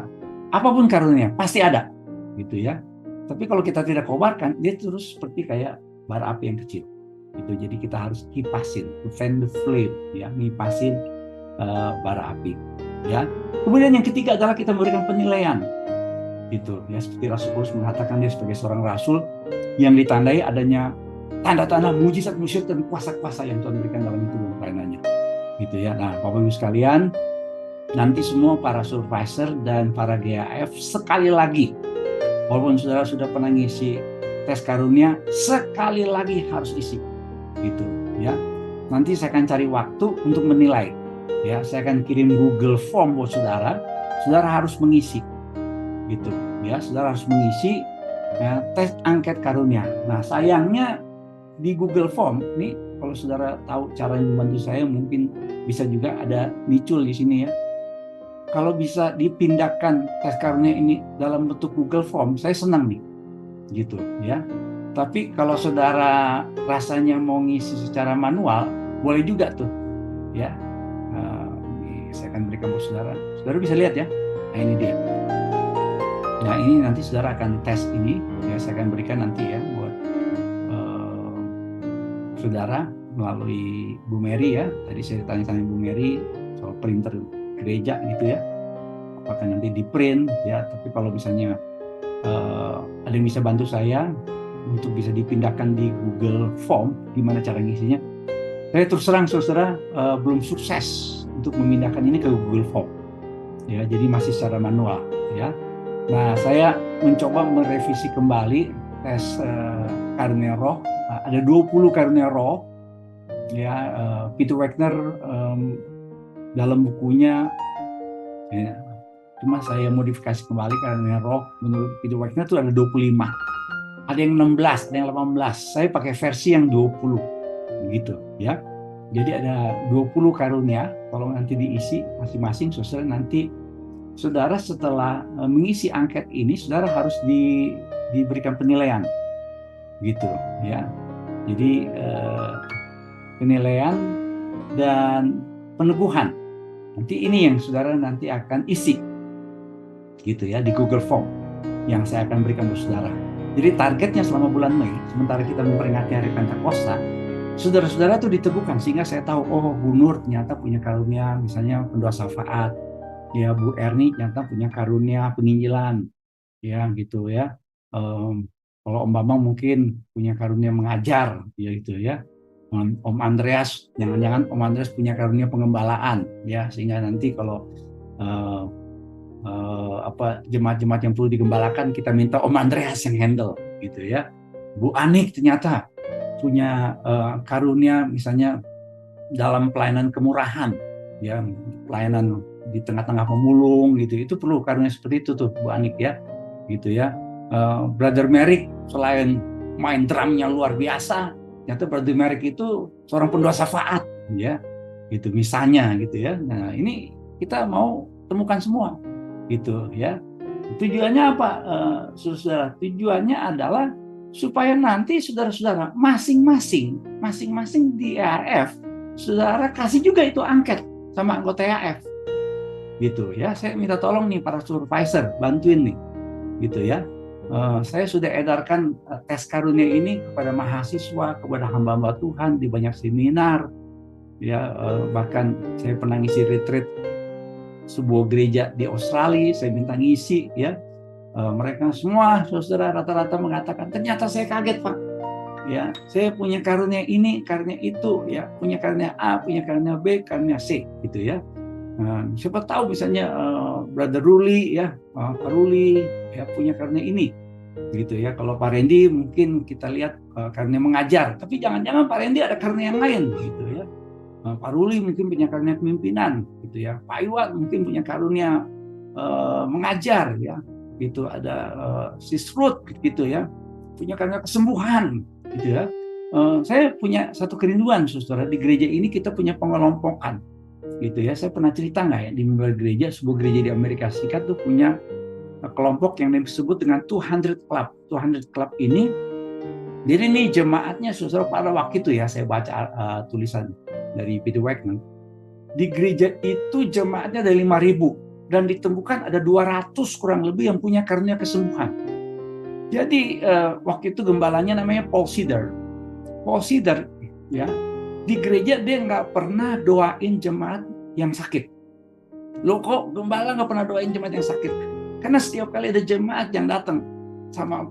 E: apapun karunia pasti ada, gitu ya. Tapi kalau kita tidak kobarkan, dia terus seperti kayak bara api yang kecil. Gitu. Jadi kita harus kipasin, to fan the flame, ya, ngipasin bara api, ya. Kemudian yang ketiga adalah kita memberikan penilaian. Gitu ya, seperti Rasul Paulus mengatakan dia sebagai seorang rasul yang ditandai adanya tanda-tanda mujizat-mujizat dan kuasa-kuasa yang Tuhan berikan dalam hidup dan pelayanannya. Gitu ya. Nah, Bapak Ibu sekalian, nanti semua para supervisor dan para GAF sekali lagi, walaupun saudara sudah pernah ngisi tes karunia, sekali lagi harus isi. Gitu ya. Nanti saya akan cari waktu untuk menilai. Ya, saya akan kirim Google Form buat saudara. Saudara harus mengisi. Gitu ya, saudara harus mengisi ya, tes angket karunia. Nah, sayangnya di Google Form ini, kalau saudara tahu cara membantu saya, mungkin bisa juga ada muncul di sini, ya. Kalau bisa dipindahkan tes karunia ini dalam bentuk Google Form, saya senang nih, gitu ya. Tapi kalau saudara rasanya mau ngisi secara manual, boleh juga tuh, ya. Ini saya akan berikan buat saudara. Saudara bisa lihat ya. Nah, ini dia. Nah, ini nanti saudara akan tes ini, ya, saya akan berikan nanti ya buat saudara melalui Bu Mary, ya. Tadi saya tanya-tanya Bu Mary soal printer gereja gitu ya. Apakah nanti di print, ya. Tapi kalau misalnya ada yang bisa bantu saya untuk bisa dipindahkan di Google Form, gimana cara ngisinya? Saya terus terang saudara belum sukses untuk memindahkan ini ke Google Form, ya. Jadi masih secara manual, ya. Nah, saya mencoba merevisi kembali tes karunia roh. Ada 20 karunia roh, ya. Peter Wagner dalam bukunya, ya, cuma saya modifikasi kembali karena roh menurut Peter Wagner itu ada 25. Ada yang 16, ada yang 18. Saya pakai versi yang 20 gitu ya. Jadi ada 20 karunia, tolong nanti diisi masing-masing. Saudara nanti saudara setelah mengisi angket ini, saudara harus diberikan penilaian gitu ya. Jadi penilaian dan peneguhan. Nanti ini yang saudara nanti akan isi gitu ya di Google Form yang saya akan berikan ke saudara. Jadi targetnya selama bulan Mei, sementara kita memperingati hari Pentakosta, saudara-saudara itu diteguhkan sehingga saya tahu, oh Bu Nur ternyata punya karunia misalnya pendoa syafaat, ya Bu Erni ternyata punya karunia penginjilan, ya gitu ya. Kalau Om Bambang mungkin punya karunia mengajar, ya gitu ya. Om Andreas, jangan-jangan Om Andreas punya karunia pengembalaan, ya sehingga nanti kalau jemaat-jemaat yang perlu digembalakan kita minta Om Andreas yang handle gitu ya. Bu Anik ternyata punya karunia misalnya dalam pelayanan kemurahan, ya pelayanan di tengah-tengah pemulung gitu, itu perlu karunia seperti itu tuh Bu Anik ya gitu ya. Brother Merrick selain main drumnya luar biasa, ternyata Brother Merrick itu seorang pendoa syafaat ya gitu misalnya gitu ya. Nah ini kita mau temukan semua gitu ya. Tujuannya apa, saudara? Tujuannya adalah supaya nanti saudara-saudara masing-masing di EAF, saudara kasih juga itu angket sama anggota EAF gitu ya. Saya minta tolong nih para supervisor bantuin nih gitu ya. Saya sudah edarkan tes karunia ini kepada mahasiswa, kepada hamba-hamba Tuhan di banyak seminar ya, bahkan saya pernah ngisi retreat sebuah gereja di Australia, saya minta ngisi ya. Mereka semua saudara rata-rata mengatakan, ternyata saya kaget Pak ya, saya punya karunia ini, karunia itu ya, punya karunia A, punya karunia B, karunia C gitu ya. Siapa tahu misalnya Brother Ruli ya, Pak Ruli ya punya karunia ini gitu ya. Kalau Pak Randy mungkin kita lihat karunia mengajar, tapi jangan-jangan Pak Randy ada karunia yang lain gitu ya. Pak Ruli mungkin punya karunia kepemimpinan gitu ya. Pak Iwan mungkin punya karunia mengajar ya. Gitu ada Sis Ruth gitu ya. Punya karunia kesembuhan gitu ya. Saya punya satu kerinduan saudara, di gereja ini kita punya pengelompokan gitu ya. Saya pernah cerita nggak ya, di gereja, sebuah gereja di Amerika Serikat tuh punya kelompok yang disebut dengan 200 Club. 200 Club ini, jadi nih jemaatnya saudara pada waktu itu ya, saya baca tulisan dari Peter Wagner, di gereja itu jemaatnya ada 5.000 dan ditemukan ada 200 kurang lebih yang punya karunia kesembuhan. Jadi waktu itu gembalanya namanya Paul Cedar. Paul Cedar ya, di gereja dia nggak pernah doain jemaat yang sakit. Loh kok gembala nggak pernah doain jemaat yang sakit? Karena setiap kali ada jemaat yang datang sama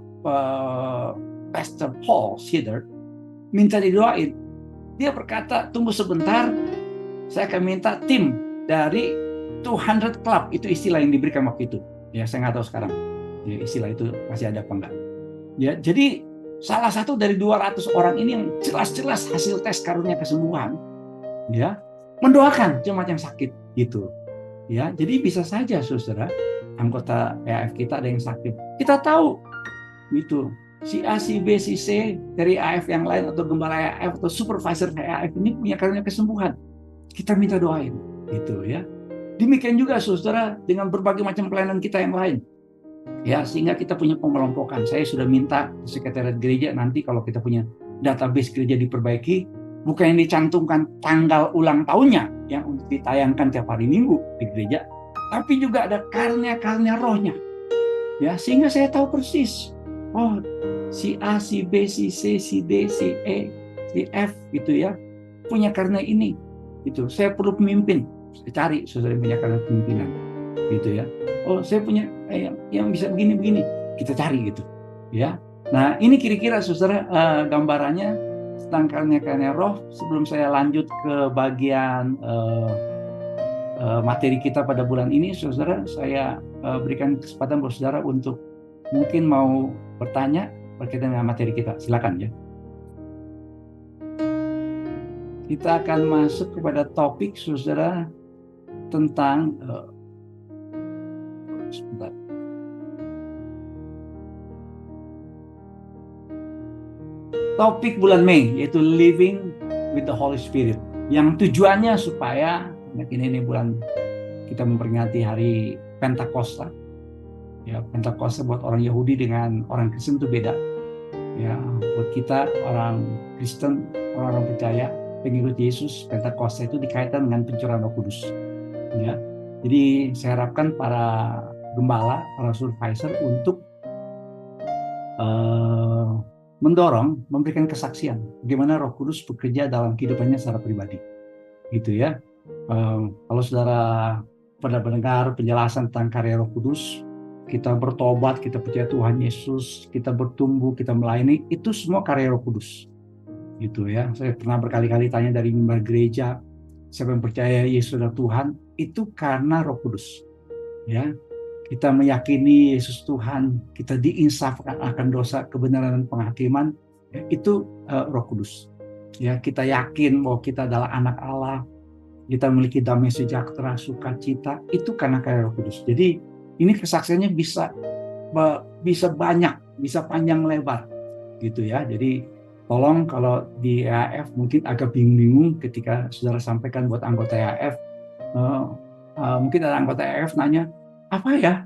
E: Pastor Paul Cedar minta didoain, dia berkata, tunggu sebentar, saya akan minta tim dari 200 Club, itu istilah yang diberikan waktu itu. Ya, saya nggak tahu sekarang ya, istilah itu masih ada apa enggak. Ya, jadi salah satu dari 200 orang ini yang jelas-jelas hasil tes karunia kesembuhan, ya, mendoakan jemaat yang sakit gitu. Ya, jadi bisa saja saudara, anggota EAF kita ada yang sakit. Kita tahu gitu. Si A, si B, si C dari AF yang lain atau gembala AF atau supervisor AF ini punya karunia kesembuhan. Kita minta doain gitu ya. Demikian juga saudara dengan berbagai macam pelayanan kita yang lain. Ya, sehingga kita punya pengelompokan. Saya sudah minta sekretariat gereja nanti kalau kita punya database gereja diperbaiki, bukan yang dicantumkan tanggal ulang tahunnya yang untuk ditayangkan tiap hari Minggu di gereja, tapi juga ada karunia-karunia rohnya. Ya, sehingga saya tahu persis. Oh, si A, si B, si C, si D, si E, si F gitu ya, punya karunia ini gitu. Saya perlu pemimpin, saya cari saudara yang punya karunia kepemimpinan gitu ya. Oh, saya punya yang bisa begini-begini, kita cari gitu ya. Nah, ini kira-kira saudara gambarannya tentang karunia-karunia roh. Sebelum saya lanjut ke bagian materi kita pada bulan ini, saudara, saya berikan kesempatan buat saudara untuk mungkin mau bertanya berkaitan dengan materi kita. Silakan ya. Kita akan masuk kepada topik saudara tentang sebentar. Topik bulan Mei yaitu Living with the Holy Spirit, yang tujuannya supaya ini bulan kita memperingati hari Pentakosta. Ya, Pentakosta buat orang Yahudi dengan orang Kristen itu beda. Ya, buat kita orang Kristen, orang-orang percaya, pengikut Yesus, Pentakosta itu dikaitkan dengan pencurahan Roh Kudus. Ya, jadi saya harapkan para gembala, para supervisor untuk mendorong, memberikan kesaksian bagaimana Roh Kudus bekerja dalam kehidupannya secara pribadi, gitu ya. Kalau saudara pada mendengar penjelasan tentang karya Roh Kudus, kita bertobat, kita percaya Tuhan Yesus, kita bertumbuh, kita melayani, itu semua karya Roh Kudus, gitu ya. Saya pernah berkali-kali tanya dari mimbar gereja, siapa yang percaya Yesus adalah Tuhan, itu karena Roh Kudus, ya. Kita meyakini Yesus Tuhan, kita diinsafkan akan dosa, kebenaran dan penghakiman, ya, itu Roh Kudus. Ya, kita yakin bahwa kita adalah anak Allah, kita memiliki damai sejahtera, sukacita, itu karena karya Roh Kudus. Jadi ini kesaksiannya bisa banyak, bisa panjang lebar, gitu ya. Jadi tolong kalau di EAF mungkin agak bingung ketika saudara sampaikan buat anggota EAF, mungkin ada anggota EAF nanya, apa ya,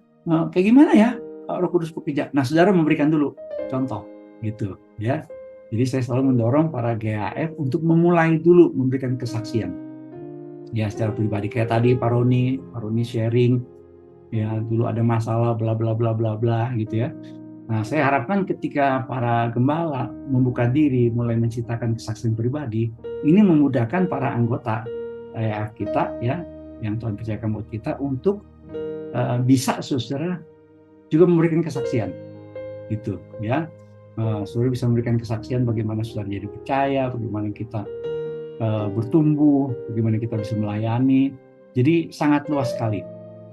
E: kayak gimana ya Roh Kudus bekerja? Nah, saudara memberikan dulu contoh, gitu ya. Jadi saya selalu mendorong para GAF untuk memulai dulu memberikan kesaksian, ya, secara pribadi. Kayak tadi Pak Roni sharing, ya, dulu ada masalah bla bla bla bla bla, gitu ya. Nah, saya harapkan ketika para gembala membuka diri, mulai menceritakan kesaksian pribadi, ini memudahkan para anggota GAF kita, ya, yang Tuhan percayakan buat kita untuk bisa saudara juga memberikan kesaksian, gitu ya. Saudara bisa memberikan kesaksian bagaimana saudara jadi percaya, bagaimana kita bertumbuh, bagaimana kita bisa melayani. Jadi sangat luas sekali,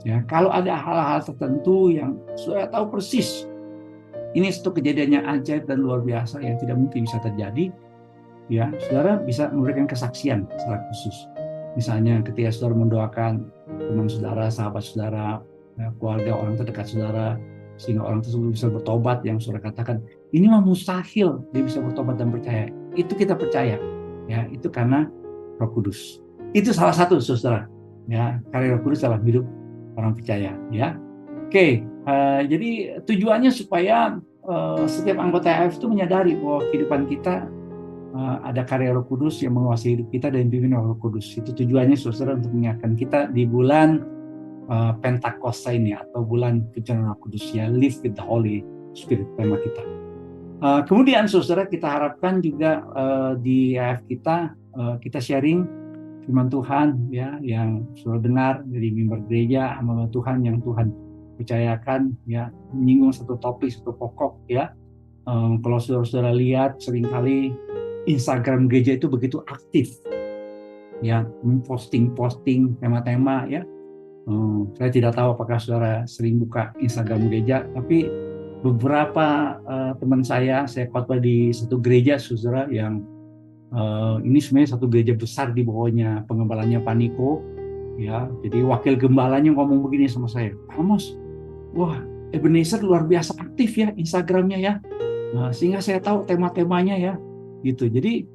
E: ya. Kalau ada hal-hal tertentu yang saudara tahu persis, ini satu kejadiannya ajaib dan luar biasa yang tidak mungkin bisa terjadi, ya, saudara bisa memberikan kesaksian secara khusus. Misalnya ketika saudara mendoakan teman saudara, sahabat saudara, keluarga, orang terdekat saudara, sehingga orang tersebut bisa bertobat, yang saudara katakan, ini mah mustahil dia bisa bertobat dan percaya. Itu kita percaya, ya, itu karena Roh Kudus. Itu salah satu saudara, ya, karya Roh Kudus dalam hidup orang percaya, ya. Oke, jadi tujuannya supaya setiap anggota AF itu menyadari bahwa kehidupan kita ada karya Roh Kudus yang menguasai hidup kita dan dipimpin oleh Roh Kudus. Itu tujuannya saudara untuk mengingatkan kita di bulan Pentakosta ini, atau bulan pencurahan Roh Kudus, ya, Live with the Holy Spirit, tema kita. Kemudian saudara, kita harapkan juga di AF kita sharing firman Tuhan, ya, yang saudara dengar dari mimbar gereja, amanah Tuhan yang Tuhan percayakan, ya, menyinggung satu topik, satu pokok, ya. Kalau saudara lihat seringkali Instagram gereja itu begitu aktif, ya, posting tema-tema, ya. Saya tidak tahu apakah saudara sering buka Instagram gereja, tapi beberapa teman saya khotbah di satu gereja saudara, yang ini sebenarnya satu gereja besar, di bawahnya pengembalanya Pak Niko, ya. Jadi wakil gembalanya ngomong begini sama saya, Pak Amos, wah, Ebenezer luar biasa aktif ya Instagramnya, ya. Sehingga saya tahu tema-temanya, ya, gitu. Jadi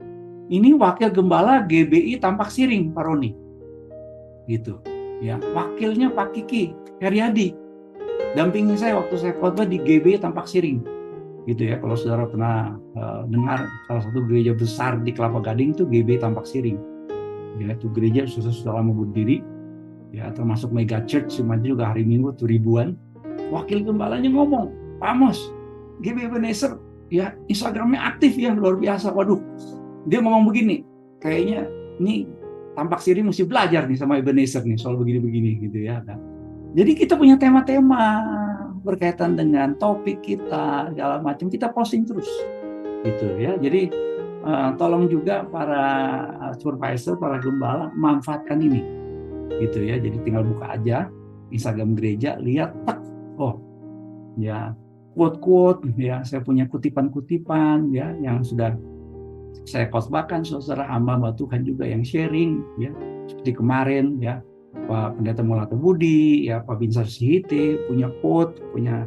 E: ini wakil gembala GBI Tampak Siring, Pak Roni, gitu, ya. Wakilnya Pak Kiki Heriadi, dampingin saya waktu saya khotbah di GBI Tampak Siring, gitu ya. Kalau saudara pernah dengar, salah satu gereja besar di Kelapa Gading itu GBI Tampak Siring, ya. Itu gereja sudah lama berdiri, ya, termasuk mega church, cuma juga hari Minggu tuh ribuan. Wakil gembalanya ngomong, Pak Amos, GBI Ebenezer, ya, Instagramnya aktif, ya, luar biasa. Waduh, dia ngomong begini, kayaknya ini Tampak Siring mesti belajar nih sama Ebenezer nih soal begini-begini, gitu ya. Nah, jadi kita punya tema-tema berkaitan dengan topik kita, segala macam, kita posting terus, gitu ya. Jadi tolong juga para supervisor, para gembala manfaatkan ini, gitu ya. Jadi tinggal buka aja Instagram gereja, lihat, tak, oh, ya, quote-quote, ya, saya punya kutipan-kutipan, ya, yang sudah saya khotbahkan, saudara hamba Tuhan juga yang sharing, ya, seperti kemarin, ya, Pak Pendeta Mulata Budi, ya Pak Binsar Sihite punya quote, punya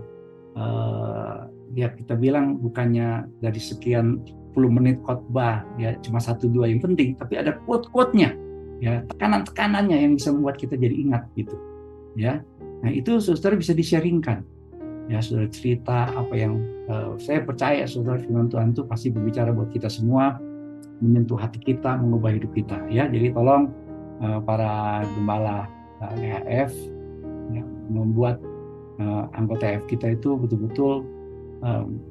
E: ya kita bilang bukannya dari sekian puluh menit khotbah ya cuma 1-2 yang penting, tapi ada quote-quote-nya, ya tekanan-tekanannya yang bisa membuat kita jadi ingat gitu, ya. Nah itu saudara bisa di-sharingkan, ya saudara cerita apa yang saya percaya saudara firman Tuhan itu pasti berbicara buat kita semua, menyentuh hati kita, mengubah hidup kita, ya. Jadi tolong para gembala EHF ya, membuat anggota EHF kita itu betul-betul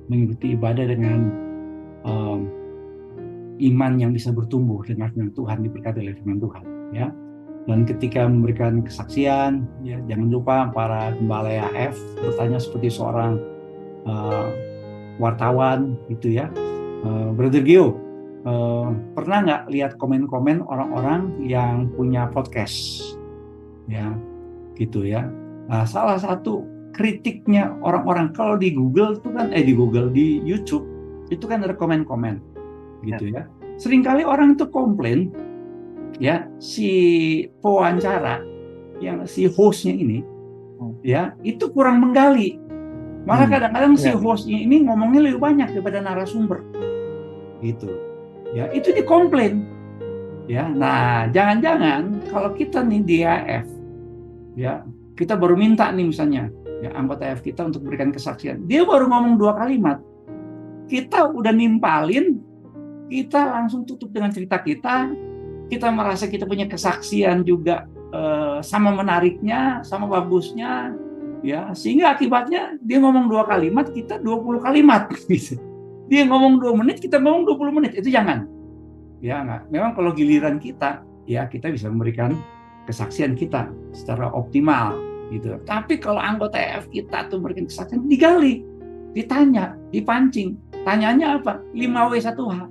E: mengikuti ibadah dengan iman yang bisa bertumbuh dengan firman Tuhan, diberkati oleh firman Tuhan, ya. Dan ketika memberikan kesaksian, ya jangan lupa para gembala EHF bertanya seperti seorang wartawan gitu ya. Brother Gio, pernah nggak lihat komen-komen orang-orang yang punya podcast, ya, gitu ya. Nah, salah satu kritiknya orang-orang kalau di Google itu kan, di YouTube itu kan ada komen-komen, gitu ya. Seringkali orang itu komplain, ya si pewawancara, yang si hostnya ini, ya itu kurang menggali. Maka kadang-kadang si hostnya ini ngomongnya lebih banyak daripada narasumber, gitu. Ya, itu dikomplain. Ya, nah jangan-jangan kalau kita nih di AF, ya kita baru minta nih misalnya, ya anggota AF kita untuk berikan kesaksian, dia baru ngomong 2 kalimat, kita udah nimpalin, kita langsung tutup dengan cerita kita merasa kita punya kesaksian juga sama menariknya, sama bagusnya, ya sehingga akibatnya dia ngomong 2 kalimat, kita 20 kalimat, gitu. Dia ngomong 2 menit, kita ngomong 20 menit. Itu jangan. Ya enggak. Memang kalau giliran kita, ya kita bisa memberikan kesaksian kita secara optimal gitu. Tapi kalau anggota EF kita tuh memberikan kesaksian, digali, ditanya, dipancing. Tanyanya apa? 5W1H.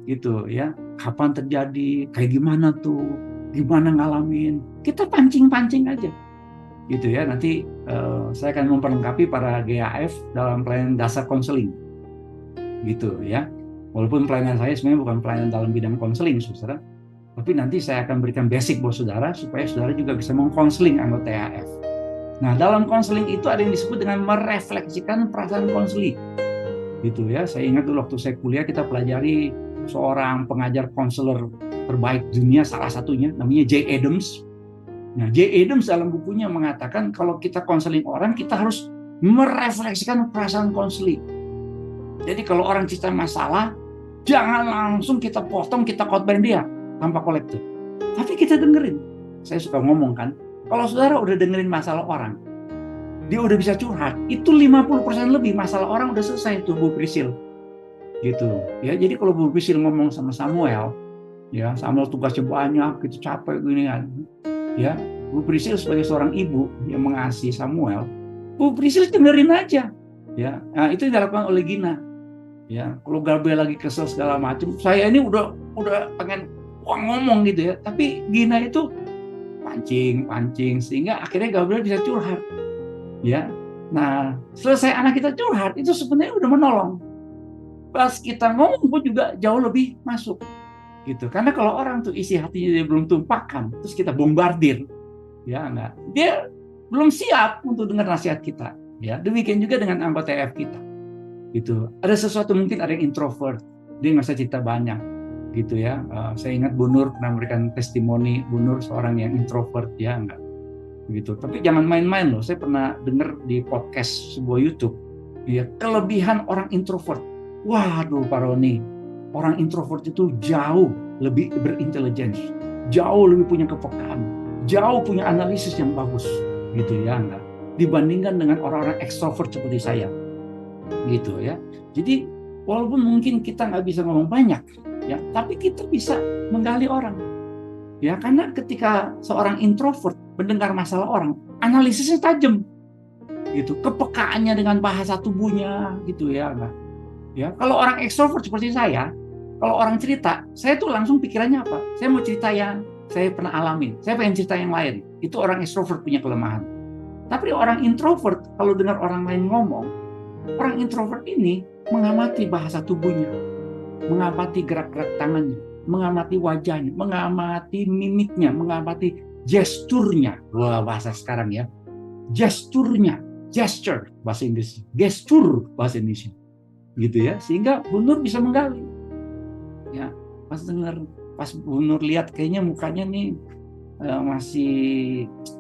E: Gitu ya. Kapan terjadi? Kayak gimana tuh? Gimana ngalamin? Kita pancing-pancing aja. Gitu ya. Nanti saya akan memperlengkapi para GAF dalam pelayanan dasar konseling. Gitu ya, walaupun pelayanan saya sebenarnya bukan pelayanan dalam bidang konseling, saudara, tapi nanti saya akan berikan basic buat saudara supaya saudara juga bisa mengkonseling anggota EHF. Nah, dalam konseling itu ada yang disebut dengan merefleksikan perasaan konseli, gitu ya. Saya ingat dulu waktu saya kuliah kita pelajari seorang pengajar konselor terbaik dunia, salah satunya namanya J. Adams. Nah, J. Adams dalam bukunya mengatakan kalau kita konseling orang, kita harus merefleksikan perasaan konseli. Jadi kalau orang cerita masalah, jangan langsung kita potong, kita khotbahin dia tanpa kolektif. Tapi kita dengerin. Saya suka ngomong kan, kalau saudara udah dengerin masalah orang, dia udah bisa curhat, itu 50% lebih masalah orang udah selesai tuh, Bu Prisil. Gitu. Ya, jadi kalau Bu Prisil ngomong sama Samuel, ya Samuel tugasnya banyak, gitu capek gini kan. Ya, Bu Prisil sebagai seorang ibu yang mengasihi Samuel, Bu Prisil dengerin aja. Ya, nah, itu dilakukan oleh Gina. Ya, kalau Gabriel lagi kesel segala macam, saya ini udah pengen ngomong gitu ya, tapi Gina itu pancing sehingga akhirnya Gabriel bisa curhat. Ya, nah selesai anak kita curhat itu sebenarnya udah menolong. Pas kita ngomong pun juga jauh lebih masuk, gitu. Karena kalau orang tuh isi hatinya dia belum tumpahkan, terus kita bombardir, ya enggak, dia belum siap untuk dengar nasihat kita. Ya, demikian juga dengan anggota EF kita. Gitu. Ada sesuatu mungkin ada yang introvert, dia nggak usah cerita banyak, gitu ya. Saya ingat Bu Nur pernah memberikan testimoni, Bu Nur seorang yang introvert, ya enggak, gitu. Tapi jangan main-main loh. Saya pernah dengar di podcast sebuah YouTube, ya kelebihan orang introvert. Waduh, Pak Roni, orang introvert itu jauh lebih berintelijen, jauh lebih punya kepekaan, jauh punya analisis yang bagus, gitu ya enggak, dibandingkan dengan orang-orang ekstrovert seperti saya. Gitu ya. Jadi walaupun mungkin kita nggak bisa ngomong banyak, ya, tapi kita bisa menggali orang. Ya, karena ketika seorang introvert mendengar masalah orang, analisisnya tajam. Gitu, kepekaannya dengan bahasa tubuhnya, gitu ya. Ya, kalau orang ekstrovert seperti saya, kalau orang cerita, saya tuh langsung pikirannya apa? Saya mau cerita yang saya pernah alamin. Saya pengen cerita yang lain. Itu orang ekstrovert punya kelemahan. Tapi orang introvert kalau dengar orang lain ngomong, orang introvert ini mengamati bahasa tubuhnya, mengamati gerak-gerak tangannya, mengamati wajahnya, mengamati mimiknya, mengamati gesturnya, wah bahasa sekarang ya, gesturnya, gesture bahasa Inggris, gestur bahasa Indonesia, gitu ya, sehingga Bu Nur bisa menggali. Ya, pas Bu Nur lihat kayaknya mukanya nih masih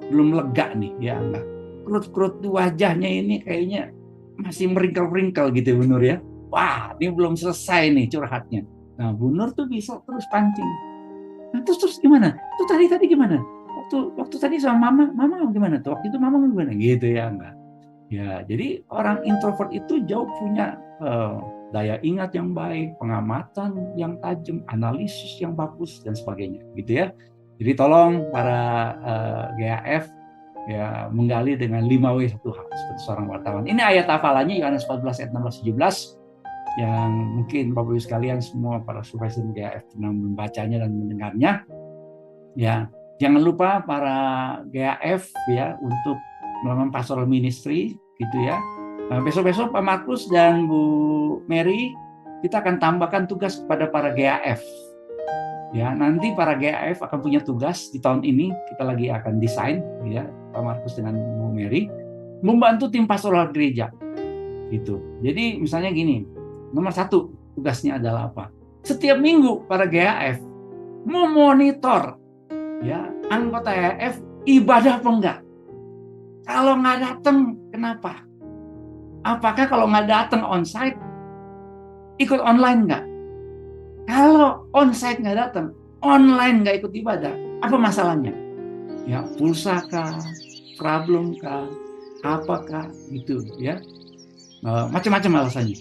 E: belum lega nih, ya enggak, kerut-kerut wajahnya ini kayaknya masih meringkel-meringkel gitu ya Bu Nur ya. Wah, ini belum selesai nih curhatnya. Nah, Bu Nur tuh bisa terus pancing. Nah, terus gimana? Tuh tadi gimana? Waktu tadi sama mama gimana tuh? Waktu itu mama gimana? Gitu ya enggak. Ya, jadi orang introvert itu jauh punya daya ingat yang baik, pengamatan yang tajam, analisis yang bagus dan sebagainya, gitu ya. Jadi tolong para GAF ya menggali dengan 5W 1H seperti seorang wartawan. Ini ayat hafalannya Yohanes 14 ayat 16-17 yang mungkin Bapak Ibu sekalian semua para supervisor GAF pernah membacanya dan mendengarnya. Ya, jangan lupa para GAF ya untuk melakukan pastoral ministry gitu ya. Besok-besok Pak Markus dan Bu Mary kita akan tambahkan tugas kepada para GAF. Ya, nanti para GAF akan punya tugas di tahun ini, kita lagi akan desain ya, Pak Markus dengan Bu Mary membantu tim pastoral gereja. Gitu. Jadi misalnya gini, nomor 1 tugasnya adalah apa? Setiap minggu para GAF memonitor ya anggota GAF ibadah apa enggak. Kalau nggak datang, kenapa? Apakah kalau nggak datang onsite, ikut online nggak? Kalau onsite nggak datang, online nggak ikut ibadah, apa masalahnya? Ya, pulsa kah, problem kah, apakah gitu ya? Macam-macam alasannya.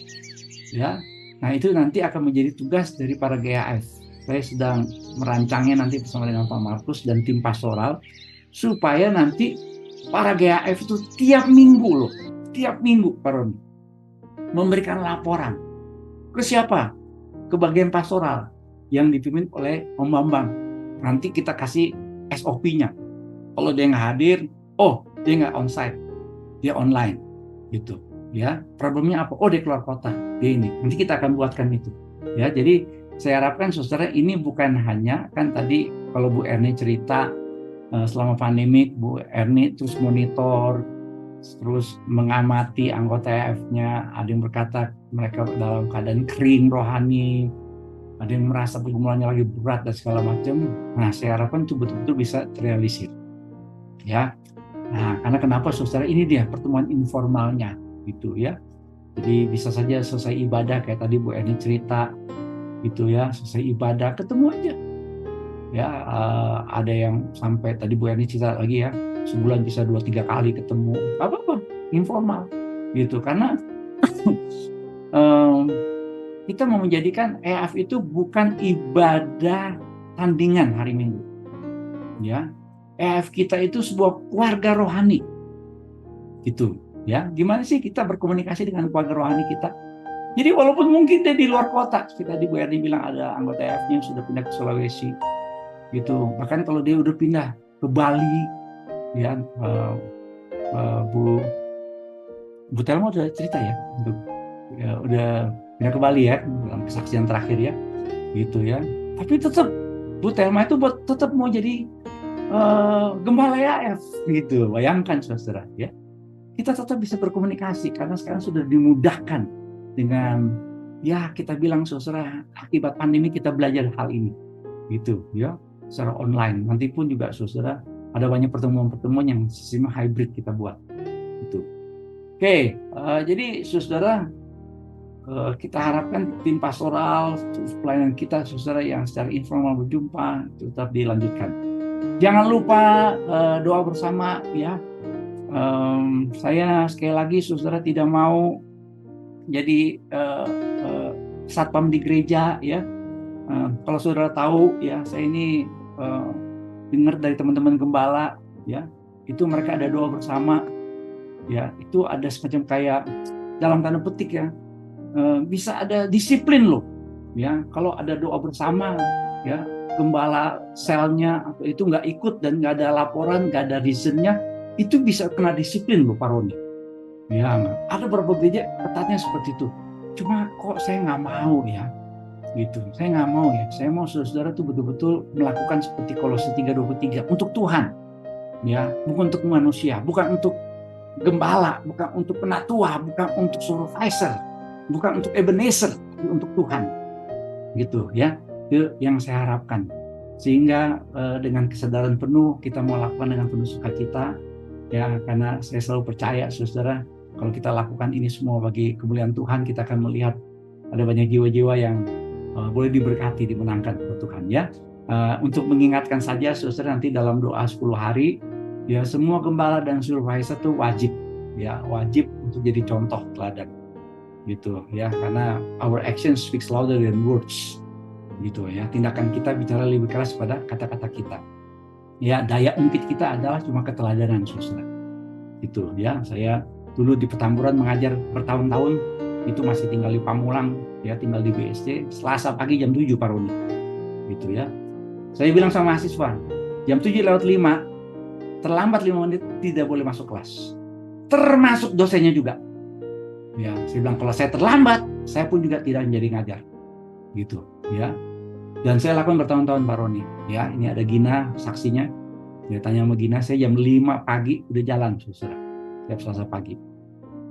E: Ya, nah itu nanti akan menjadi tugas dari para GAF. Saya sedang merancangnya nanti bersama dengan Pak Markus dan tim pastoral supaya nanti para GAF itu tiap minggu Pak Roni, memberikan laporan ke siapa? Ke bagian pastoral yang dipimpin oleh Om Bambang. Nanti kita kasih SOP-nya. Kalau dia nggak hadir, dia nggak onsite, dia online, gitu. Ya, problemnya apa? Dia keluar kota, dia ini. Nanti kita akan buatkan itu. Ya, jadi saya harapkan saudara ini bukan hanya kan tadi kalau Bu Erni cerita selama pandemik, Bu Erni terus monitor, terus mengamati anggota EF-nya, ada yang berkata mereka dalam keadaan kering rohani, ada yang merasa pergumulannya lagi berat dan segala macam. Nah, saya harapkan itu betul-betul bisa terrealisir. Ya. Nah, karena kenapa saudara, ini dia pertemuan informalnya gitu ya. Jadi bisa saja selesai ibadah kayak tadi Bu Erni cerita gitu ya, selesai ibadah ketemu aja. Ya, ada yang sampai tadi Bu Erni cerita lagi ya, sebulan bisa 2-3 kali ketemu, apa-apa, informal gitu. Karena kita mau menjadikan EAF itu bukan ibadah tandingan hari Minggu. Ya, EAF kita itu sebuah keluarga rohani. Gitu, ya. Gimana sih kita berkomunikasi dengan keluarga rohani kita? Jadi walaupun mungkin dia di luar kota, kita di Bu Erni bilang ada anggota EAF-nya yang sudah pindah ke Sulawesi. Gitu. Bahkan kalau dia udah pindah ke Bali, ya, Bu Telma udah cerita ya, udah pindah ke Bali ya dalam kesaksian terakhir ya, gitu ya. Tapi tetap Bu Telma itu tetap mau jadi gembala EAF gitu. Bayangkan saudara ya, kita tetap bisa berkomunikasi karena sekarang sudah dimudahkan dengan ya kita bilang saudara akibat pandemi kita belajar hal ini, gitu ya, secara online. Nanti pun juga saudara ada banyak pertemuan-pertemuan yang sistem hybrid kita buat. Gitu. Oke, jadi saudara, kita harapkan tim pastoral, pelayanan kita saudara yang secara informal berjumpa tetap dilanjutkan. Jangan lupa doa bersama ya. Saya sekali lagi saudara tidak mau jadi satpam di gereja ya. Kalau saudara tahu ya, saya ini dengar dari teman-teman gembala ya, itu mereka ada doa bersama ya, itu ada semacam kayak dalam tanda petik ya, bisa ada disiplin loh ya. Kalau ada doa bersama ya, gembala selnya atau itu nggak ikut dan nggak ada laporan, nggak ada reasonnya, itu bisa kena disiplin loh Pak Roni ya. Ada beberapa gereja ketatnya seperti itu, cuma kok saya nggak mau ya. gitu. Saya nggak mau ya. Saya mau saudara tuh betul-betul melakukan seperti Kolose 3:23 untuk Tuhan, ya, bukan untuk manusia, bukan untuk gembala, bukan untuk penatua, bukan untuk supervisor, bukan untuk Ebenezer, tapi untuk Tuhan, gitu ya. Itu yang saya harapkan. Sehingga dengan kesadaran penuh kita mau lakukan dengan penuh sukacita, ya, karena saya selalu percaya, saudara, kalau kita lakukan ini semua bagi kemuliaan Tuhan, kita akan melihat ada banyak jiwa-jiwa yang boleh diberkati, dimenangkan oleh Tuhan, ya. Untuk mengingatkan saja, saudara, nanti dalam doa 10 hari, ya, semua gembala dan supervisor itu wajib, ya, wajib untuk jadi contoh teladan, gitu ya, karena our action speaks louder than words, gitu ya. Tindakan kita bicara lebih keras pada kata-kata kita, ya. Daya ungkit kita adalah cuma keteladanan, saudara, gitu ya. Saya dulu di Petamburan mengajar bertahun-tahun, itu masih tinggal di Pamulang, ya, tinggal di BSD. Selasa pagi jam 7 Pak Roni, gitu ya. Saya bilang sama mahasiswa, jam 7:05 terlambat 5 menit tidak boleh masuk kelas, termasuk dosennya juga, ya. Saya bilang kalau saya terlambat, saya pun juga tidak menjadi ngajar, gitu ya. Dan saya lakukan bertahun-tahun Pak Roni, ya. Ini ada Gina saksinya. Dia tanya sama Gina, saya jam 5 pagi udah jalan, saudara, setiap Selasa pagi,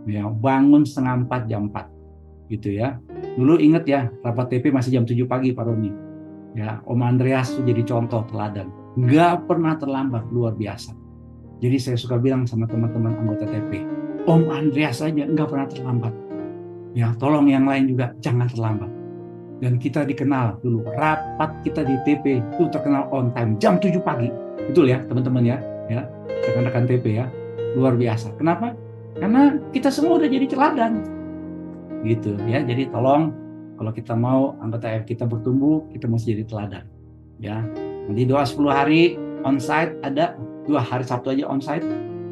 E: ya, bangun 3:30 jam 4, gitu ya. Dulu inget ya, rapat TP masih jam 7 pagi Pak Roni, ya. Om Andreas tuh jadi contoh teladan, nggak pernah terlambat, luar biasa. Jadi saya suka bilang sama teman-teman anggota TP, Om Andreas aja nggak pernah terlambat, ya. Tolong yang lain juga jangan terlambat. Dan kita dikenal dulu, rapat kita di TP itu terkenal on time, jam 7 pagi, betul ya teman-teman, ya, rekan-rekan TP, ya, luar biasa. Kenapa? Karena kita semua udah jadi teladan, gitu ya. Jadi tolong, kalau kita mau anggota AF kita bertumbuh, kita mesti jadi teladan, ya. Nanti doa 10 hari onsite, ada 2 hari Sabtu aja onsite,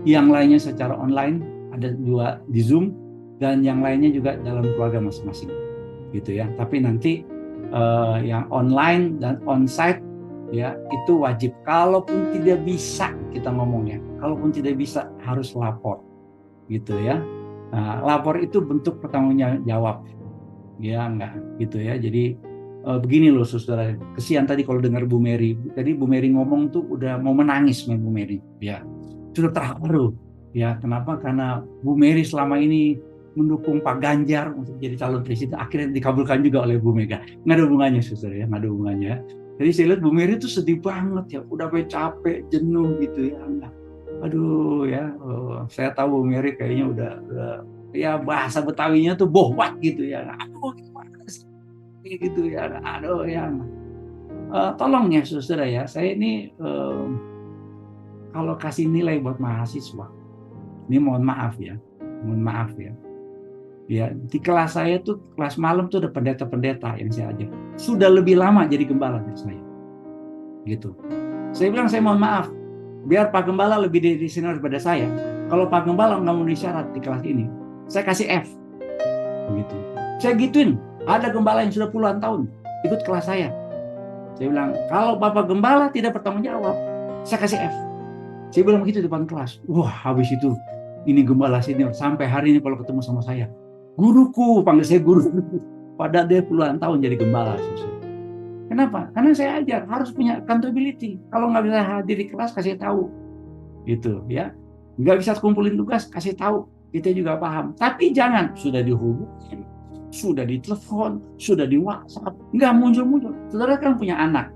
E: yang lainnya secara online, ada 2 di Zoom, dan yang lainnya juga dalam keluarga masing-masing, gitu ya. Tapi nanti yang online dan onsite, ya, itu wajib. Kalaupun tidak bisa, kita ngomongnya, kalaupun tidak bisa harus lapor, gitu ya. Nah, lapor itu bentuk pertanggung jawab, ya, enggak, gitu ya. Jadi begini loh, saudara, kesian tadi kalau dengar Bu Mary. Tadi Bu Mary ngomong tuh udah mau menangis, Bu Mary, ya, sudah terharu, ya. Kenapa? Karena Bu Mary selama ini mendukung Pak Ganjar untuk jadi calon presiden, akhirnya dikabulkan juga oleh Bu Mega. Nggak ada hubungannya, saudara, ya, nggak ada hubungannya. Jadi saya lihat Bu Mary tuh sedih banget, ya, udah capek, jenuh, gitu ya. Aduh, ya, saya tahu Bu Mary kayaknya udah ya, bahasa Betawinya tuh bohwat, gitu ya. Aduh, gitu ya. Aduh, ya. Tolong ya, saudara, ya, saya ini kalau kasih nilai buat mahasiswa, ini mohon maaf ya, ya, di kelas saya tuh, kelas malam tuh ada pendeta-pendeta yang saya ajar, sudah lebih lama jadi gembala dari saya, gitu. Saya bilang, saya mohon maaf, biar Pak Gembala lebih di senior daripada saya. Kalau Pak Gembala nggak memenuhi syarat di kelas ini, saya kasih F, gitu. Saya gituin, ada gembala yang sudah puluhan tahun ikut kelas saya. Saya bilang, kalau Bapak Gembala tidak bertanggung jawab, saya kasih F. Saya bilang begitu di depan kelas. Wah, habis itu ini gembala senior sampai hari ini kalau ketemu sama saya, guruku, panggil saya guru. Padahal dia puluhan tahun jadi gembala. Kenapa? Karena saya ajar, harus punya accountability. Kalau nggak bisa hadir di kelas, kasih tahu, gitu ya. Nggak bisa kumpulin tugas, kasih tahu. Kita juga paham. Tapi jangan sudah dihubungin, sudah ditelepon, sudah di WhatsApp, nggak muncul-muncul. Saudara kan punya anak.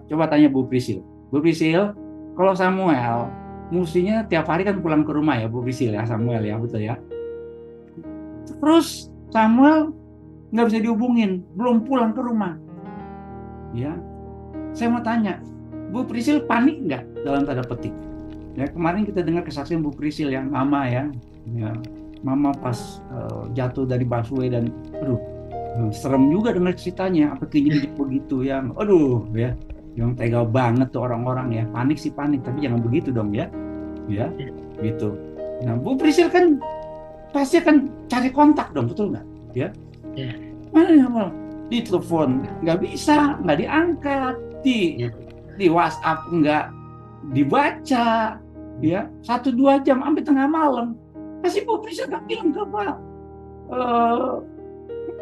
E: Coba tanya Bu Prisil. Bu Prisil, kalau Samuel, mestinya tiap hari kan pulang ke rumah ya, Bu Prisil, ya, Samuel, ya, betul ya. Terus Samuel nggak bisa dihubungin, belum pulang ke rumah, ya. Saya mau tanya, Bu Prisil panik nggak dalam tanda petik? Ya, kemarin kita dengar kesaksian Bu Prisil yang mama, ya, mama pas jatuh dari busway dan, aduh, serem juga dengar ceritanya, apa kejadian begitu, ya, aduh, ya, yang tega banget tuh orang-orang, ya. Panik sih panik, tapi jangan begitu dong, ya, gitu. Nah, Bu Prisil kan pasti akan cari kontak dong, betul nggak? Ya. Mana ya, di telepon nggak bisa, nggak diangkat, di WhatsApp nggak dibaca, ya, 1-2 jam sampai tengah malam. Pasti Bu Pris nggak bilang ke Pak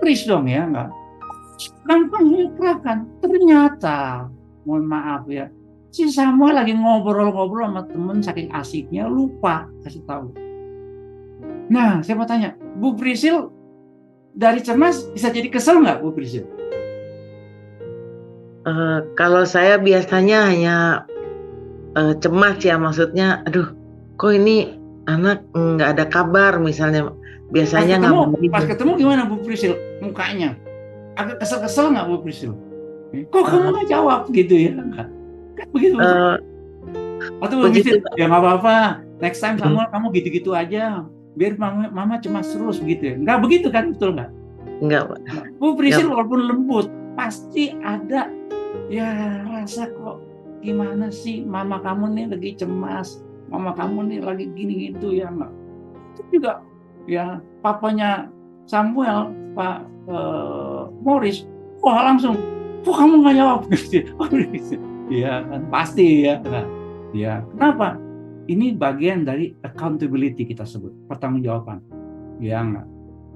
E: Pris dong, ya, nggak. gampang dikerahkan. Ternyata, mohon maaf ya, si Samuel lagi ngobrol-ngobrol sama temen saking asiknya lupa kasih tahu. Nah, saya mau tanya, Bu Prisil dari cemas bisa jadi kesel nggak, Bu Prisil?
F: Kalau saya biasanya hanya cemas ya, maksudnya, aduh, kok ini anak nggak ada kabar misalnya. Biasanya
E: pas ketemu gimana Bu Prisil mukanya? Agak kesel-kesel nggak Bu Prisil? Kok kamu nggak jawab gitu ya? Kan begitu. Atau Bu Prisil, ya nggak apa-apa. Next time kamu gitu-gitu aja. Biar mama cemas terus gitu ya. Nggak begitu kan, betul nggak?
F: Nggak, Pak.
E: Bu Prisil walaupun lembut, pasti ada ya rasa kok gimana sih, mama kamu nih lagi cemas, mama kamu nih lagi gini gitu ya nggak? Itu juga ya papanya Samuel, Pak Morris, wah langsung, kok kamu nggak jawab? Ya kan pasti ya. Nah, ya kenapa? Ini bagian dari accountability kita sebut, pertanggungjawaban. Ya enggak.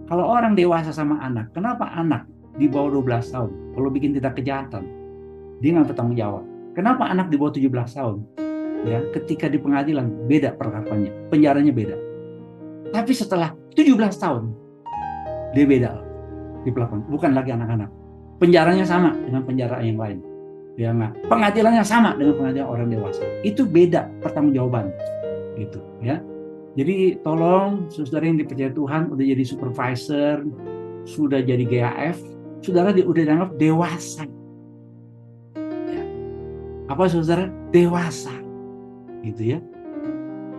E: Kalau orang dewasa sama anak, kenapa anak di bawah 12 tahun kalau bikin tindak kejahatan dia nggak bertanggung jawab? Kenapa anak di bawah 17 tahun ya ketika di pengadilan beda perlakuannya, penjaranya beda. Tapi setelah 17 tahun dia beda diperlakukan, bukan lagi anak-anak. Penjaranya sama dengan penjara yang lain. Ya enggak. Pengadilannya sama dengan pengadilan orang dewasa. Itu beda pertanggungjawaban gitu ya. Jadi tolong saudara yang dipercaya Tuhan udah jadi supervisor, sudah jadi GAF, saudara udah dianggap dewasa. Ya. Apa saudara? Dewasa. Gitu ya.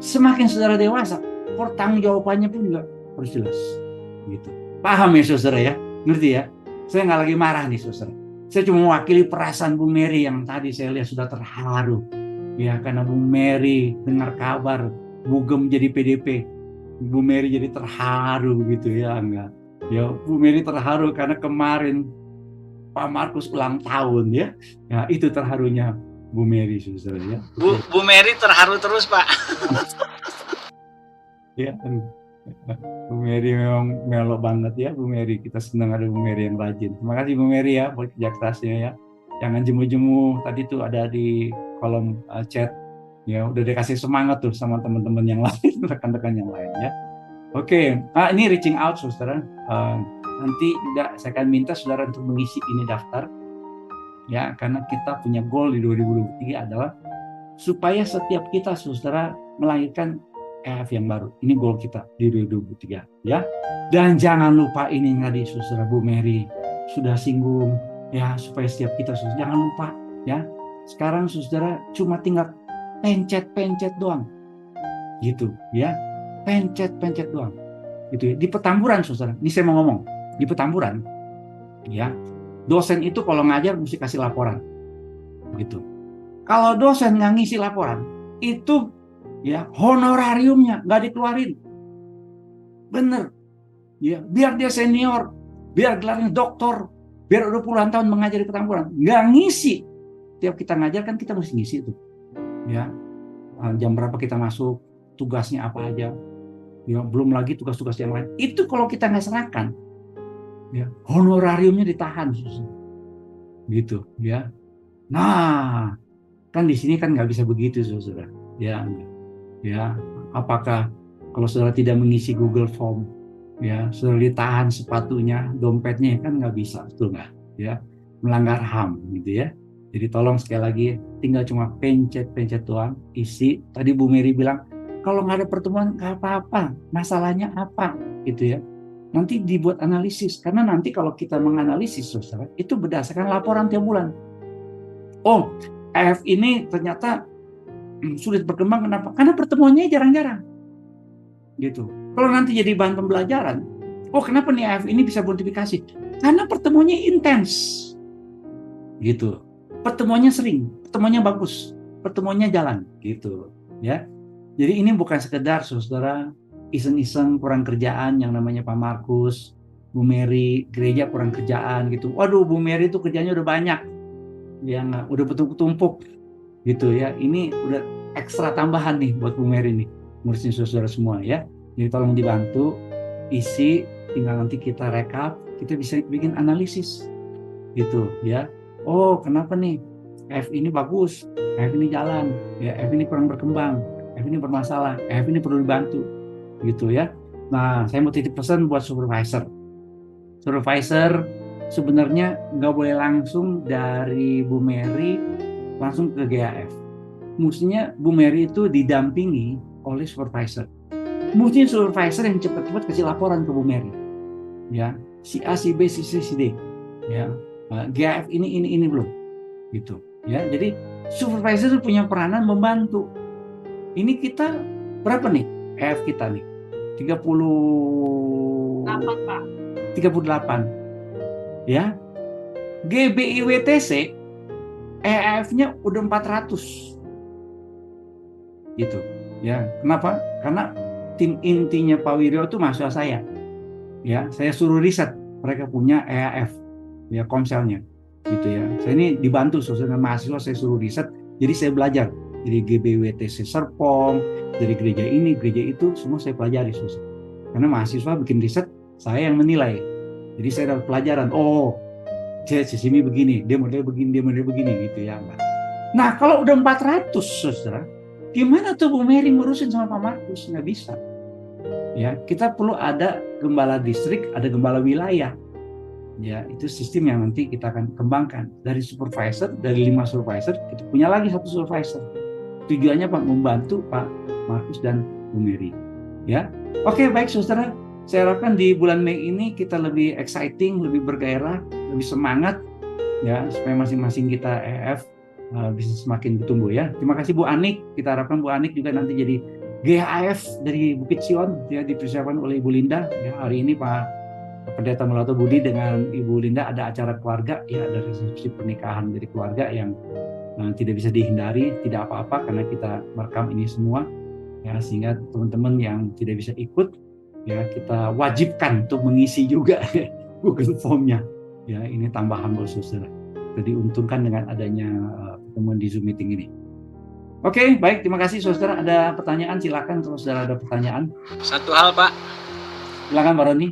E: Semakin saudara dewasa, pertanggungjawabannya pun juga harus jelas. Gitu. Paham ya saudara ya? Ngerti ya? Saya nggak lagi marah nih saudara. Saya cuma mewakili perasaan Bu Mary yang tadi saya lihat sudah terharu. Ya, karena Bu Mary dengar kabar Bugem jadi PDP. Bu Mary jadi terharu gitu ya, enggak. Ya, Bu Mary terharu karena kemarin Pak Markus ulang tahun ya. Ya, itu terharunya Bu Mary saudara ya.
G: Bu Mary terharu terus, Pak.
E: Ya, Bu Mary memang melo banget ya Bu Mary. Kita senang ada Bu Mary yang rajin. Terima kasih Bu Mary ya buat kerja kerasnya ya. Jangan jemu-jemu, tadi tuh ada di kolom chat. Ya udah dikasih semangat tuh sama teman-teman yang lain, rekan-rekan yang lain ya. Oke, ini reaching out saudara. Nanti juga saya akan minta saudara untuk mengisi ini daftar. Ya, karena kita punya goal di 2023 adalah supaya setiap kita saudara melahirkan EHF yang baru. Ini goal kita di 2023 ya. Dan jangan lupa ini tadi saudara Bu Mary sudah singgung ya, supaya setiap kita saudara jangan lupa ya. Sekarang saudara cuma tinggal pencet-pencet doang. Gitu ya. Pencet-pencet doang. Gitu ya. Di Petamburan saudara, ini saya mau ngomong. Di Petamburan ya. Dosen itu kalau ngajar mesti kasih laporan. Gitu. Kalau dosen nggak ngisi laporan, itu ya honorariumnya nggak dikeluarin. Bener. Ya, biar dia senior, biar gelarnya doktor, biar udah puluhan tahun mengajar di Petamburan, nggak ngisi. Tiap kita ngajar kan kita mesti ngisi itu. Ya, jam berapa kita masuk, tugasnya apa aja, ya, belum lagi tugas-tugas yang lain. Itu kalau kita nggak serahkan, ya, honorariumnya ditahan, gitu, ya. Nah, kan di sini kan nggak bisa begitu, saudara. Ya, apakah kalau saudara tidak mengisi Google Form, ya, saudara ditahan sepatunya, dompetnya kan nggak bisa, betul nggak? Ya, melanggar HAM, gitu ya. Jadi tolong sekali lagi, tinggal cuma pencet-pencet doang, isi. Tadi Bu Mary bilang, kalau nggak ada pertemuan nggak apa-apa, masalahnya apa, gitu ya. Nanti dibuat analisis, karena nanti kalau kita menganalisis, saudara, itu berdasarkan laporan tiap bulan. Oh, EF ini ternyata sulit berkembang, kenapa? Karena pertemuannya jarang-jarang, gitu. Kalau nanti jadi bahan pembelajaran, oh kenapa nih EF ini bisa multiplikasi? Karena pertemuannya intens, gitu. Pertemuannya sering, pertemuannya bagus, pertemuannya jalan, gitu, ya. Jadi ini bukan sekedar saudara iseng-iseng kurang kerjaan yang namanya Pak Markus, Bu Mary, gereja kurang kerjaan gitu. Waduh, Bu Mary itu kerjanya udah banyak, yang udah bertumpuk-tumpuk, gitu ya. Ini udah ekstra tambahan nih buat Bu Mary nih, ngurusin saudara semua ya. Jadi tolong dibantu, isi, tinggal nanti kita rekap, kita bisa bikin analisis. gitu ya. Oh, kenapa nih? F ini bagus, F ini jalan, ya F ini kurang berkembang, F ini bermasalah, F ini perlu dibantu, gitu ya. Nah, saya mau titip pesan buat supervisor. Supervisor sebenarnya nggak boleh langsung dari Bu Mary langsung ke GAF. Mestinya Bu Mary itu didampingi oleh supervisor. Mestinya supervisor yang cepat-cepat kasih laporan ke Bu Mary. Ya, si A, si B, si C, si D. Ya, GAF ini belum, gitu. Ya, jadi supervisor itu punya peranan membantu. Ini kita berapa nih? EF kita nih.
C: 8, Pak.
E: 38. Ya. GBIWTC EF-nya udah 400. Gitu. Ya, kenapa? Karena tim intinya Pak Wiryo itu mahasiswa saya. Ya, saya suruh riset, mereka punya EAF, ya komselnya. Gitu ya. Saya ini dibantu dengan mahasiswa, saya suruh riset, jadi saya belajar dari GBWTC Serpong, dari gereja ini, gereja itu, semua saya pelajari susah. Karena mahasiswa bikin riset, saya yang menilai. Jadi saya dapat pelajaran, oh, sini begini, dia model begini, gitu ya. Nah, kalau udah 400, saudara, gimana tuh Bu Mary ngurusin sama Pak Markus? Nggak bisa. Ya, kita perlu ada gembala distrik, ada gembala wilayah. Ya, itu sistem yang nanti kita akan kembangkan. Dari supervisor, dari 5 supervisor, kita punya lagi 1 supervisor. Tujuannya Pak membantu Pak Markus dan Bu Mary. Ya, oke, baik saudara. Saya harapkan di bulan Mei ini kita lebih exciting, lebih bergairah, lebih semangat, ya, supaya masing-masing kita EF bisa semakin bertumbuh ya. Terima kasih Bu Anik. Kita harapkan Bu Anik juga nanti jadi GAF dari Bukit Sion, ya, dipersiapkan oleh Ibu Linda. Ya, hari ini Pak Pendeta Mulato Budi dengan Ibu Linda ada acara keluarga, ya, ada resepsi pernikahan dari keluarga yang tidak bisa dihindari, tidak apa-apa karena kita merekam ini semua, ya, sehingga teman-teman yang tidak bisa ikut, ya, kita wajibkan untuk mengisi juga Google Form-nya. Ya, ini tambahan buat saudara. Jadi diuntungkan dengan adanya pertemuan di Zoom meeting ini. Oke, baik, terima kasih saudara. Ada pertanyaan, silakan kalau saudara ada pertanyaan.
G: Satu hal Pak.
E: Silakan Pak Roni.